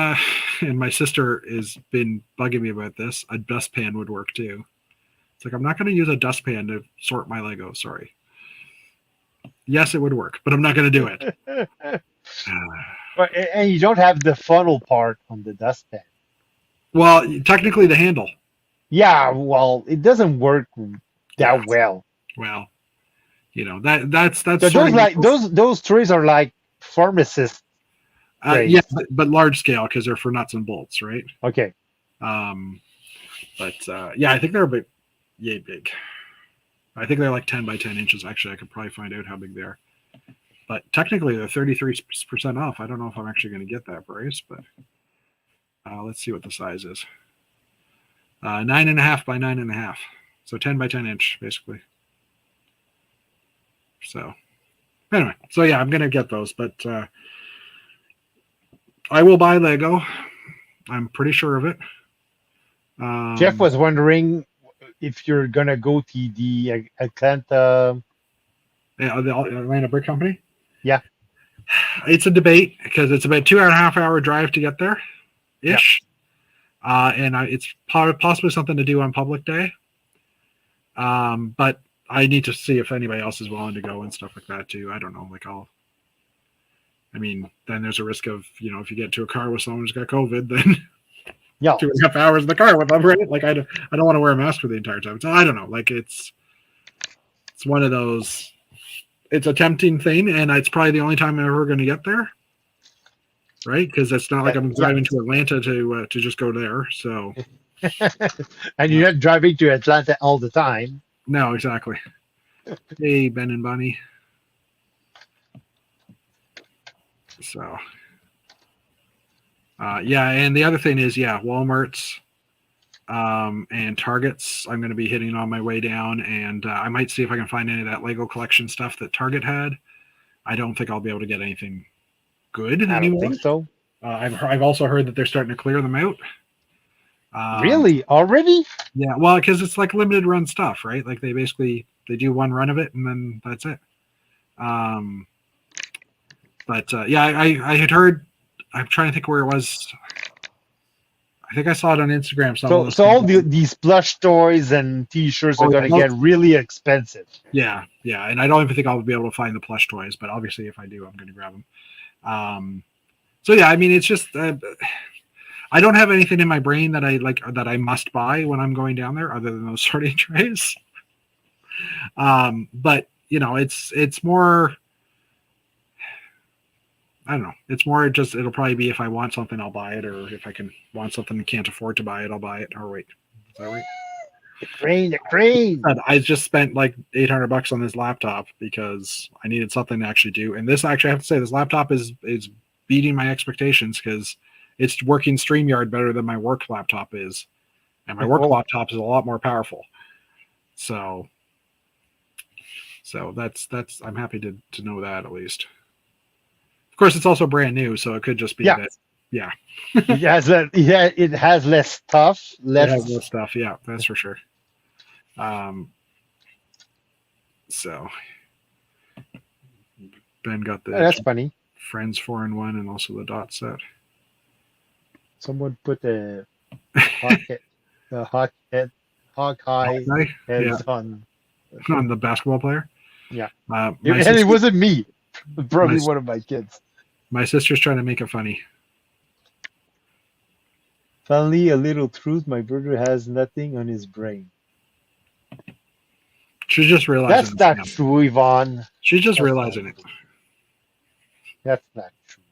and my sister has been bugging me about this. A dustpan would work too. It's like I'm not going to use a dustpan to sort my Lego. Sorry. Yes, it would work, but I'm not going to do it. And you don't have the funnel part on the dustpan. Well, technically the handle. Yeah, well, it doesn't work that well. Well, that's So those trays are like pharmacist. yeah, but large scale because they're for nuts and bolts, right? Okay. But yeah, I think they're a bit yay big. I think they're like 10 by 10 inches. Actually, I could probably find out how big they are. But technically, they're 33% off. I don't know if I'm actually going to get that price, but let's see what the size is. 9.5 by 9.5, so 10 by 10 inch, basically. So anyway, so yeah, I'm going to get those, but I will buy Lego. I'm pretty sure of it. Jeff was wondering if you're gonna go to the Atlanta. Yeah, the Atlanta Brick Company. Yeah, it's a debate because it's about 2.5 hour drive to get there, ish. Yeah. And it's possibly something to do on public day. But I need to see if anybody else is willing to go and stuff like that too. I don't know. Then there's a risk of, if you get to a car with someone who's got COVID, then 2.5 hours in the car with them, right? Like I don't want to wear a mask for the entire time. So I don't know. Like it's one of those. It's a tempting thing, and it's probably the only time I'm ever going to get there, right? Because it's not like I'm driving to Atlanta to just go there. So, and you're not driving to Atlanta all the time. No, exactly. Hey, Ben and Bunny. So, yeah, and the other thing is, Walmart's and Target's I'm going to be hitting on my way down, and I might see if I can find any of that Lego collection stuff that Target had. I don't think I'll be able to get anything good anymore. I don't think so. I've also heard that they're starting to clear them out. Really? Already? Yeah, well, because it's like limited run stuff, right? Like they do one run of it and then that's it. But yeah, I had heard. I'm trying to think where it was. I think I saw it on Instagram. So all these plush toys and T-shirts are going to get really expensive. Yeah, and I don't even think I'll be able to find the plush toys. But obviously, if I do, I'm going to grab them. So yeah, it's just I don't have anything in my brain that I must buy when I'm going down there, other than those sorting trays. But it's more. I don't know. It's more just it'll probably be if I want something, I'll buy it, or if I want something and can't afford to buy it, I'll buy it. Or wait, is that right? The crane. I just spent like $800 on this laptop because I needed something to actually do. And this actually, I have to say, this laptop is beating my expectations because it's working StreamYard better than my work laptop is, and my work laptop is a lot more powerful. So that's I'm happy to know that at least. Of course, it's also brand new, so it could just be that. Yeah. it has less stuff. It has less stuff. Yeah, that's for sure. So Ben got the that's funny. Friends 4-in-1 and also the dot set. Someone put the Hawkeye heads on the basketball player. Yeah, and it wasn't me. Probably one of my kids. My sister's trying to make it funny. Finally, a little truth. My brother has nothing on his brain. She's just realizing. That's not true, Yvonne. She's just realizing it. That's not true.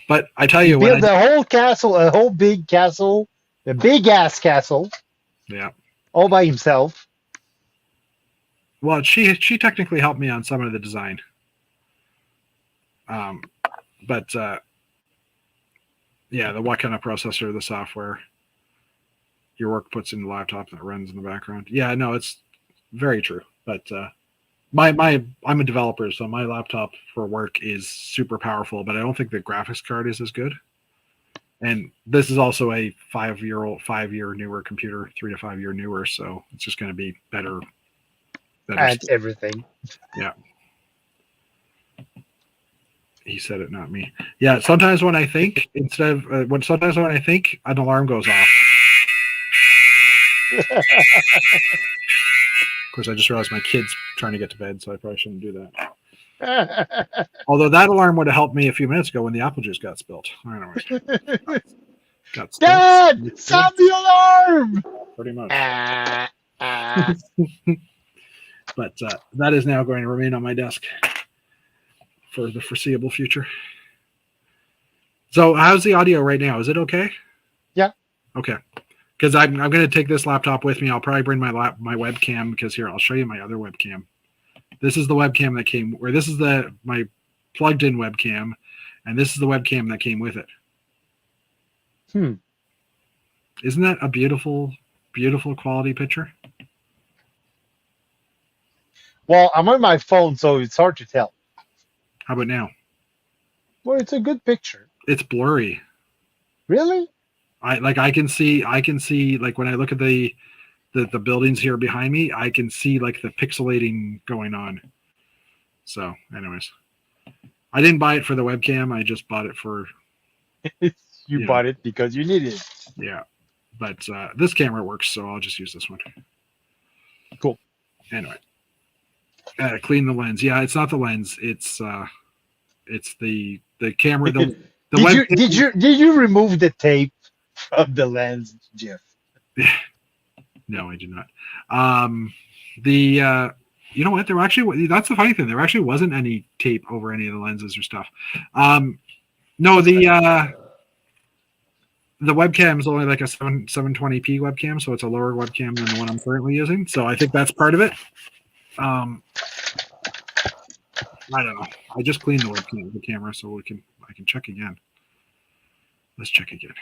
But I tell you, he built a whole castle, a whole big castle, a big ass castle. Yeah. All by himself. Well, she technically helped me on some of the design. But yeah, the what kind of processor, the software your work puts in the laptop that runs in the background. Yeah, no, it's very true. But I'm a developer, so my laptop for work is super powerful, but I don't think the graphics card is as good. And this is also a 5-year newer computer, 3 to 5 year newer, so it's just going to be better. And everything. Yeah. He said it, not me. Yeah. Sometimes when I think, sometimes when I think, an alarm goes off. Of course, I just realized my kid's trying to get to bed, so I probably shouldn't do that. Although that alarm would have helped me a few minutes ago when the apple juice got spilled. Anyways, got spilled. Dad, sound the alarm! Pretty much. But that is now going to remain on my desk for the foreseeable future. So how's the audio right now? Is it okay? Yeah. Okay. Because I'm going to take this laptop with me. I'll probably bring my webcam, because here, I'll show you my other webcam. This is the webcam that came, or this is my plugged in webcam, and this is the webcam that came with it. Isn't that a beautiful, beautiful quality picture? Well, I'm on my phone, so it's hard to tell. How about now? Well, it's a good picture. It's blurry. Really? I can see like when I look at the buildings here behind me, I can see like the pixelating going on. So, anyways, I didn't buy it for the webcam. I just bought it for. You bought it because you needed it. Yeah, but this camera works, so I'll just use this one. Cool. Anyway, clean the lens. Yeah, it's not the lens. It's the camera. Did you remove the tape from the lens, Jeff? No, I did not. You know what? That's the funny thing. There actually wasn't any tape over any of the lenses or stuff. No, the webcam is only like a 720p webcam, so it's a lower webcam than the one I'm currently using. So I think that's part of it. I don't know. I just cleaned the camera, so I can check again. Let's check again.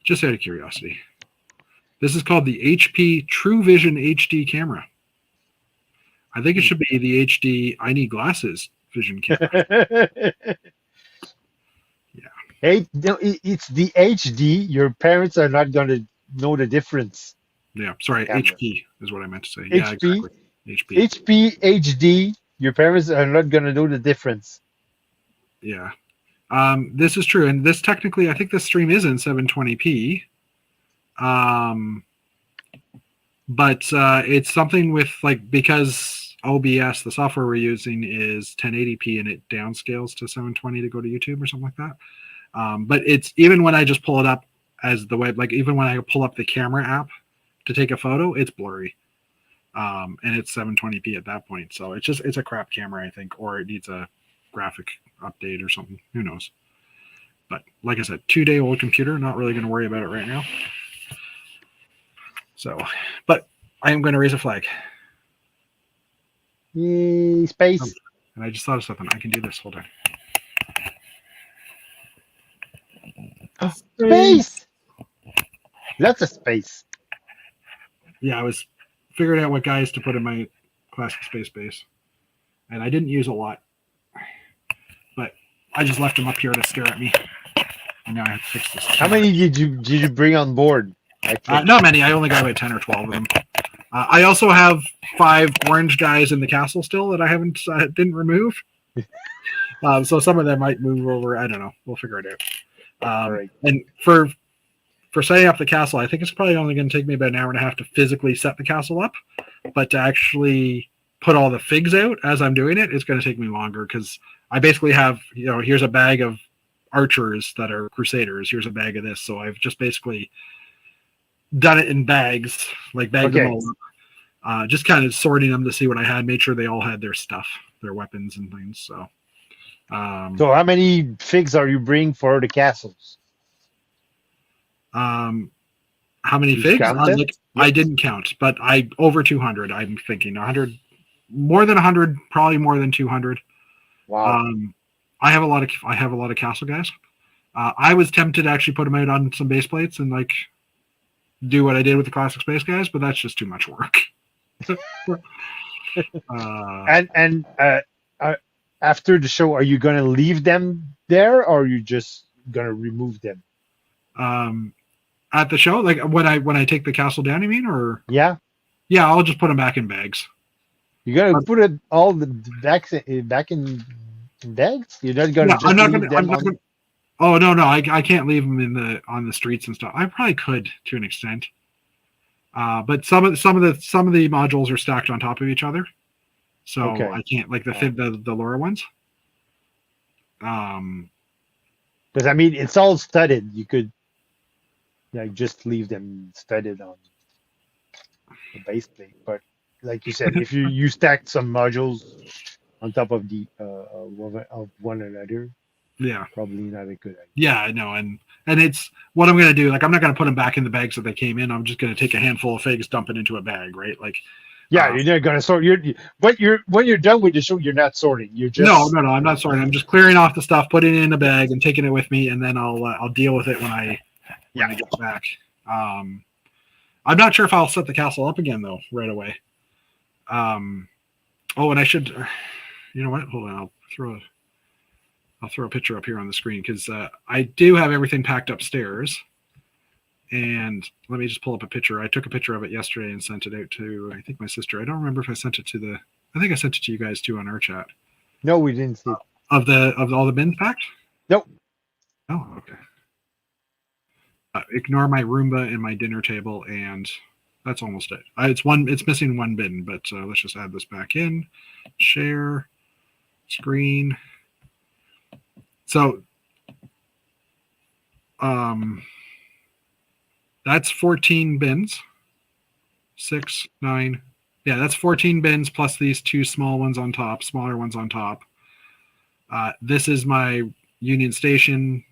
Just out of curiosity. This is called the HP Truevision Hd Camera. I think it should be the HD I need glasses vision camera. Yeah. Hey, no, it's the HD. Your parents are not going to know the difference. Yeah, sorry, Camera. HP is what I meant to say. HP? Yeah, exactly. HP. HP HD. Your parents are not going to know the difference. Yeah. This is true, and this technically, I think this stream is in 720p. But it's something with because OBS, the software we're using, is 1080p and it downscales to 720 to go to YouTube or something like that. But it's even when I just pull it up as the web, even when I pull up the camera app to take a photo, it's blurry. And it's 720p at that point. So it's a crap camera, I think, or it needs a graphic update or something. Who knows? But like I said, 2-day-old computer, not really going to worry about it right now. So, but I am going to raise a flag. Yay, space. Oh, and I just thought of something. I can do this. Hold on. Space. Lots of space. Yeah, I was figuring out what guys to put in my classic space base. And I didn't use a lot. But I just left them up here to stare at me. And now I have to fix this. How many did you bring on board? Not many. I only got about 10 or 12 of them. I also have 5 orange guys in the castle still that I didn't remove. So some of them might move over. I don't know. We'll figure it out. Right. And for setting up the castle, I think it's probably only going to take me about an hour and a half to physically set the castle up. But to actually put all the figs out as I'm doing it, it's going to take me longer because I basically have, here's a bag of archers that are crusaders. Here's a bag of this. So I've just basically done it in bags, bagged them all up. Just kind of sorting them to see what I had, made sure they all had their stuff, their weapons and things. So how many figs are you bringing for the castles? How many figs? I didn't count, but over 200. I'm thinking 100, more than 100, probably more than 200. Wow. I have a lot of Castle guys. I was tempted to actually put them out on some base plates and like do what I did with the classic space guys, but that's just too much work. And after the show, are you gonna leave them there, or are you just gonna remove them? At the show, like when I take the castle down, you mean, or Yeah, I'll just put them back in bags. you gotta put it all the back in bags. You're not gonna Yeah, just I'm not leave gonna. them I'm not on. gonna. Oh no, I can't leave them on the streets and stuff. I probably could to an extent, but some of the modules are stacked on top of each other, so Okay. I can't like the lower ones. Because I mean, it's all studded. You could like just leave them studded on the base plate. But like you said, if you stack some modules on top of the of one another, Yeah. probably not a good idea. Yeah, I know, and it's what I'm gonna do. Like, I'm not gonna put them back in the bags that they came in. I'm just gonna take a handful of figs, dump it into a bag, right? Like, Yeah, you're not gonna sort. When you're done with the show, you're not sorting. You're just no, I'm not sorry. I'm just clearing off the stuff, putting it in a bag, and taking it with me, and then I'll deal with it when I get back. I'm not sure if I'll set the castle up again though right away. And I should. You know what? Hold on. I'll throw a picture up here on the screen because I do have everything packed upstairs. And let me just pull up a picture. I took a picture of it yesterday and sent it out to, I think, my sister. I don't remember if I sent it to I think I sent it to you guys too on our chat. No, we didn't see it. Of all the bins packed? Nope. Oh, okay. Ignore my Roomba and my dinner table, and that's almost it. It's missing one bin, but let's just add this back in. Share, screen. So, that's 14 bins. 6, 9. Yeah, that's 14 bins plus these two smaller ones on top. This is my Union Station.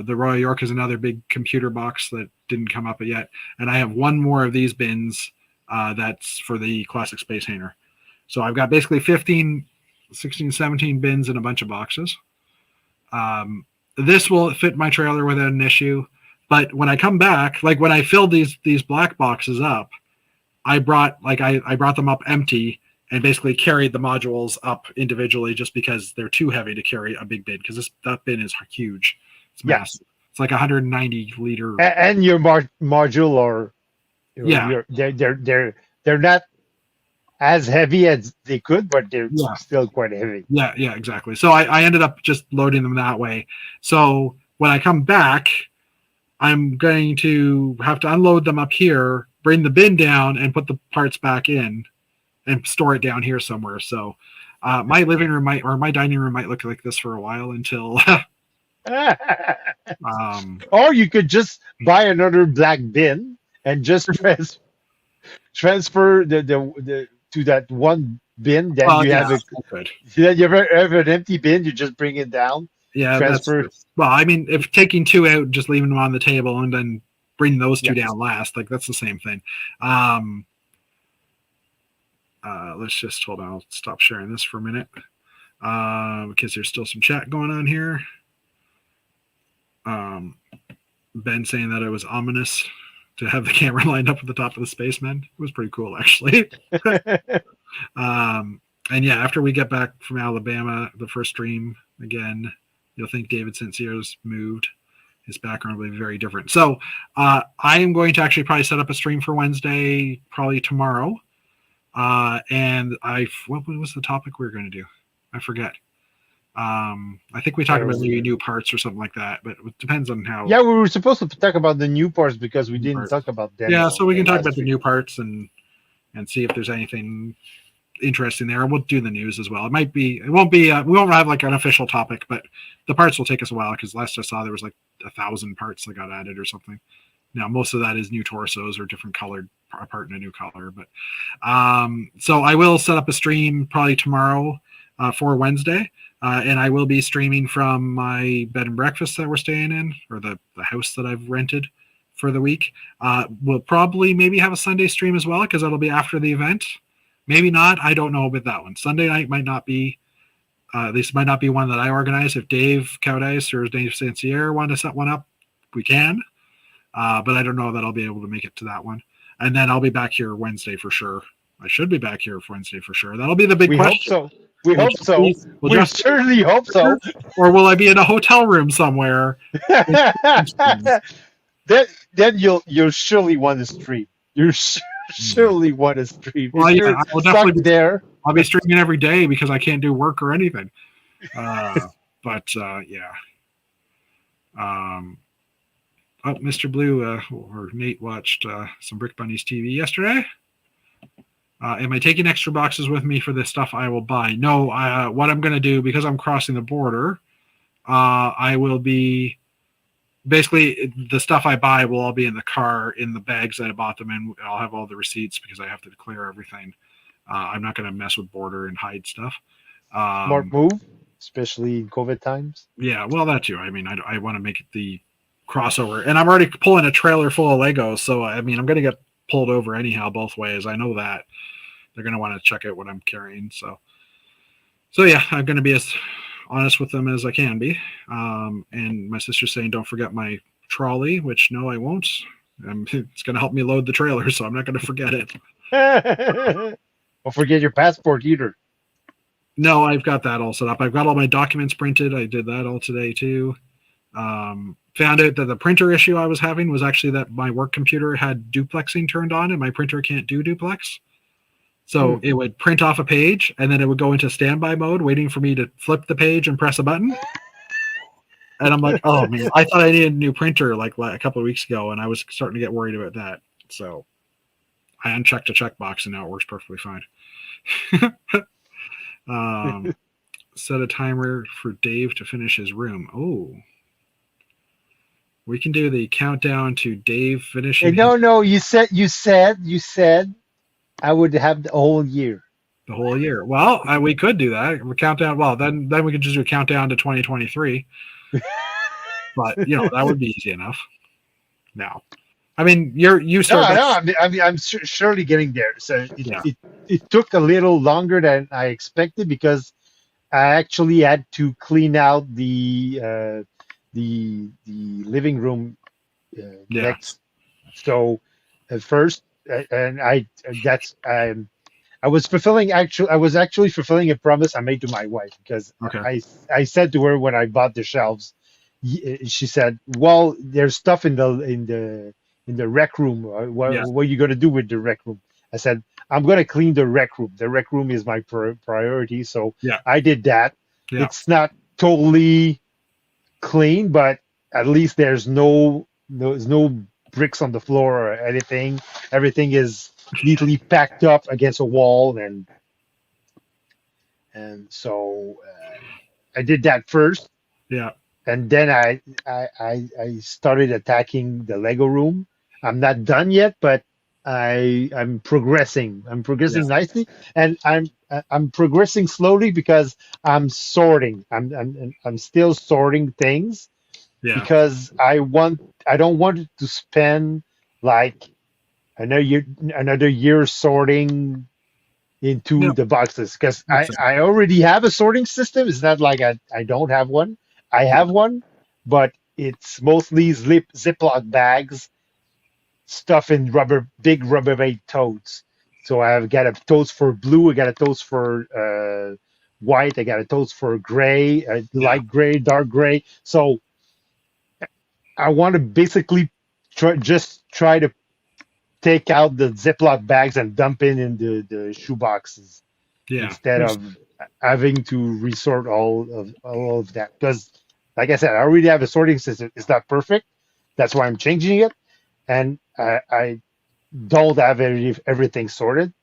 The Royal York is another big computer box that didn't come up yet. And I have one more of these bins that's for the Classic Space Hanger. So I've got basically 15, 16, 17 bins in a bunch of boxes. This will fit my trailer without an issue. But when I come back, like when I filled these black boxes up, I brought them up empty and basically carried the modules up individually just because they're too heavy to carry a big bin because that bin is huge. It's massive. It's like 190 liter. And your module are, they're not as heavy as they could, but they're still quite heavy. Yeah, exactly. So I ended up just loading them that way. So when I come back, I'm going to have to unload them up here, bring the bin down, and put the parts back in, and store it down here somewhere. So my living room my dining room might look like this for a while until. Or you could just buy another black bin and just transfer the to that one bin. Then you have an empty bin. You just bring it down. Yeah, transfer. Well, I mean, if taking two out, just leaving them on the table and then bring those two down last, like that's the same thing. Let's just hold on. I'll stop sharing this for a minute because there's still some chat going on here. Ben saying that it was ominous to have the camera lined up at the top of the spaceman. It was pretty cool, actually. And yeah, after we get back from Alabama, the first stream again, you'll think David Sincier's moved. His background will be very different. So I am going to actually probably set up a stream for Wednesday, probably tomorrow. And what was the topic we were going to do? I forget. I think we talked about maybe new parts or something like that, but it depends on how. Yeah, we were supposed to talk about the new parts because we didn't talk about them. Yeah, so we can talk about the new parts and see if there's anything interesting there. We'll do the news as well. We won't have like an official topic, but the parts will take us a while because last I saw there was like 1,000 parts that got added or something. Now most of that is new torsos or different colored part in a new color, but so I will set up a stream probably tomorrow for Wednesday. And I will be streaming from my bed and breakfast that we're staying in, or the house that I've rented for the week. We'll probably maybe have a Sunday stream as well, because that'll be after the event. Maybe not. I don't know about that one. Sunday night might not be This might not be one that I organize. If Dave Caudice or Dave Sancier want to set one up, we can. But I don't know that I'll be able to make it to that one. And then I'll be back here Wednesday for sure. I should be back here for Wednesday for sure. That'll be the big We hope question. so. We hope so. We certainly hope so. Or will I be in a hotel room somewhere? then you'll surely want to stream. You surely want to stream. Well, If yeah, you're I will stuck definitely be there. I'll be streaming every day because I can't do work or anything. But yeah. Mr. Blue or Nate watched some Brick Bunnies TV yesterday. Am I taking extra boxes with me for the stuff I will buy? No. What I'm going to do, because I'm crossing the border, I will be basically the stuff I buy will all be in the car in the bags that I bought them in. I'll have all the receipts because I have to declare everything. I'm not going to mess with border and hide stuff. Smart move, especially in COVID times. Yeah, well, that too. I mean, I want to make it the crossover, and I'm already pulling a trailer full of Legos, so I mean, I'm going to get pulled over anyhow both ways. I know that they're going to want to check out what I'm carrying. So yeah, I'm going to be as honest with them as I can be. And my sister's saying, don't forget my trolley, which no, I won't. It's going to help me load the trailer, so I'm not going to forget it. Don't forget your passport either. No, I've got that all set up. I've got all my documents printed. I did that all today too. Found out that the printer issue I was having was actually that my work computer had duplexing turned on and my printer can't do duplex. So it would print off a page and then it would go into standby mode, waiting for me to flip the page and press a button. And I'm like, oh man, I thought I needed a new printer like a couple of weeks ago, and I was starting to get worried about that. So I unchecked a checkbox and now it works perfectly fine. Set a timer for Dave to finish his room. Oh, we can do the countdown to Dave finishing. No. You said I would have the whole year. The whole year. Well, we could do that. We countdown. Well, then we could just do a countdown to 2023. But that would be easy enough. No, I mean you start. No. I'm surely getting there. So it took a little longer than I expected because I actually had to clean out the living room next. So at first, and I was actually fulfilling a promise I made to my wife because I said to her when I bought the shelves, she said, "Well, there's stuff in the rec room. What are you going to do with the rec room?" I said, "I'm going to clean the rec room. The rec room is my priority." So I did that. Yeah. It's not totally clean, but at least there's no bricks on the floor or anything. Everything is neatly packed up against a wall, and so I did that first. Yeah. And then I started attacking the Lego room. I'm not done yet, but I'm progressing. I'm progressing nicely, and I'm progressing slowly because I'm sorting. I'm still sorting things because I don't want it to spend like another year sorting into the boxes because I already have a sorting system. It's not like I don't have one. I have one, but it's mostly Ziploc bags, stuff in big Rubbermaid totes. So I've got a totes for blue, I got a totes for white, I got a totes for gray, light gray, dark gray. So I want to basically try to take out the Ziploc bags and dump in the shoe boxes instead of having to resort all of that. Because, like I said, I already have a sorting system. It's not perfect. That's why I'm changing it. And I don't have everything sorted.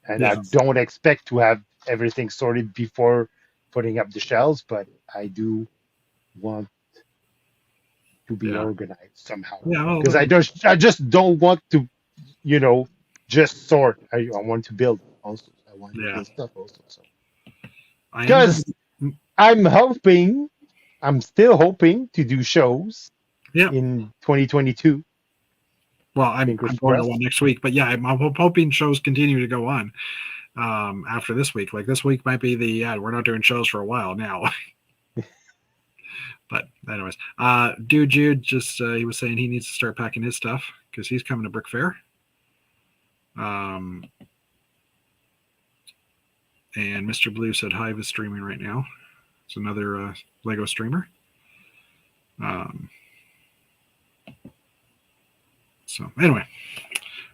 And I don't expect to have everything sorted before putting up the shelves, but I do want to be organized somehow. Because I just don't want to, just sort. I want to build also. I want to build stuff also. So. Because I'm still hoping to do shows in 2022. Well, I'm going to one next week, but I'm hoping shows continue to go on. after this week. Like this week might be we're not doing shows for a while now. But anyways, dude Jude just he was saying he needs to start packing his stuff because he's coming to Brick Fair. And Mr. Blue said Hive is streaming right now. It's another Lego streamer. So anyway,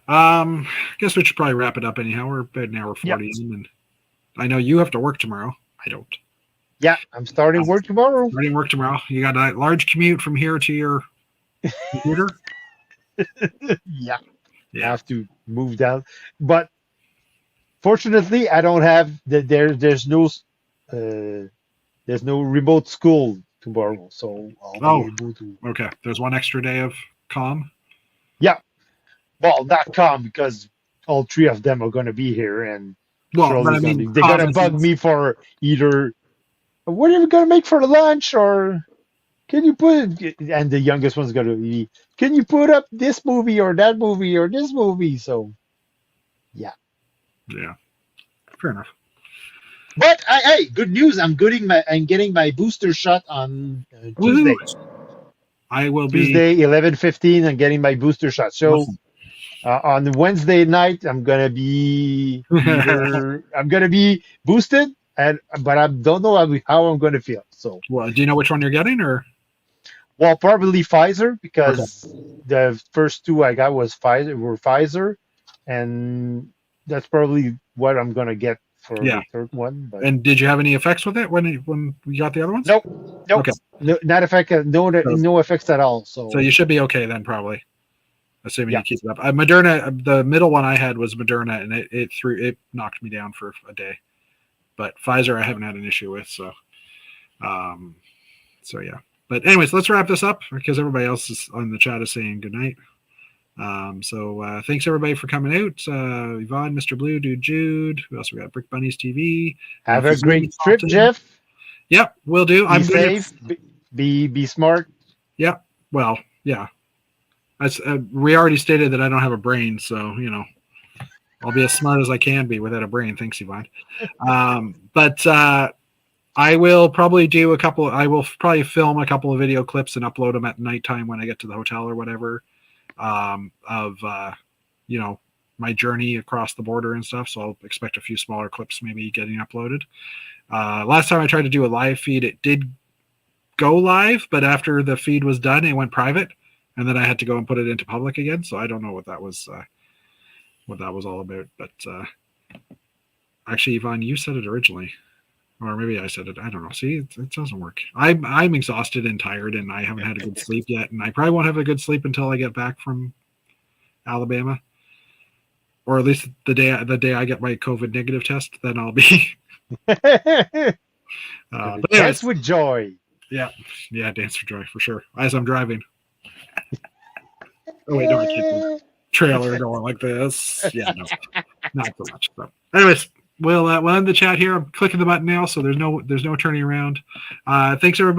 I guess we should probably wrap it up anyhow. We're about an hour 40 in, and I know you have to work tomorrow. I don't. Yeah, I'm starting work tomorrow. Starting work tomorrow. You got a large commute from here to your computer. Yeah. I have to move down, but fortunately, I don't have there's no remote school tomorrow, so I'll be able to. Okay, there's one extra day of calm. Yeah, well, not calm because all three of them are going to be here, and they're going to bug me for either what are we going to make for lunch, or can you put it? And the youngest one's going to be, can you put up this movie or that movie or this movie? So, yeah, fair enough. But hey, good news! I'm getting my booster shot on Tuesday. I will be Tuesday 11:15. I'm getting my booster shot. So on Wednesday night, I'm gonna be boosted, but I don't know how I'm gonna feel. So, well, do you know which one you're getting, or? Well, probably Pfizer because the first two I got were Pfizer, and that's probably what I'm gonna get for the third one. But... And did you have any effects with it when you got the other ones? Nope. Okay. No, not effect. No effects at all. So you should be okay then, probably. Assuming you keep it up. Moderna, the middle one I had was Moderna, and it knocked me down for a day. But Pfizer, I haven't had an issue with. So yeah. But anyways, let's wrap this up because everybody else is on the chat is saying good night. So thanks everybody for coming out. Yvonne, Mr. Blue, Dude Jude. Who else we got? Brick Bunnies TV. Have a great trip, Jeff. Yep, will do. Be safe. Be smart. Yep. Well, yeah. We already stated that I don't have a brain, so I'll be as smart as I can be without a brain. Thanks, Yvonne. But I will probably I will probably film a couple of video clips and upload them at nighttime when I get to the hotel or whatever. Of my journey across the border and stuff. So I'll expect a few smaller clips maybe getting uploaded. Last time I tried to do a live feed, it did go live, but after the feed was done, it went private, and then I had to go and put it into public again. So I don't know what that was all about. But actually, Yvonne, you said it originally. Or maybe I said it. I don't know. See, it doesn't work. I'm exhausted and tired, and I haven't had a good sleep yet. And I probably won't have a good sleep until I get back from Alabama, or at least the day I get my COVID negative test. Then I'll be dance with joy. Yeah, dance for joy for sure. As I'm driving. Oh wait, no, I can't do that. Trailer going like this. Yeah, no, not so much. So, anyways. We'll end the chat here. I'm clicking the button now, so there's no turning around. Thanks everybody.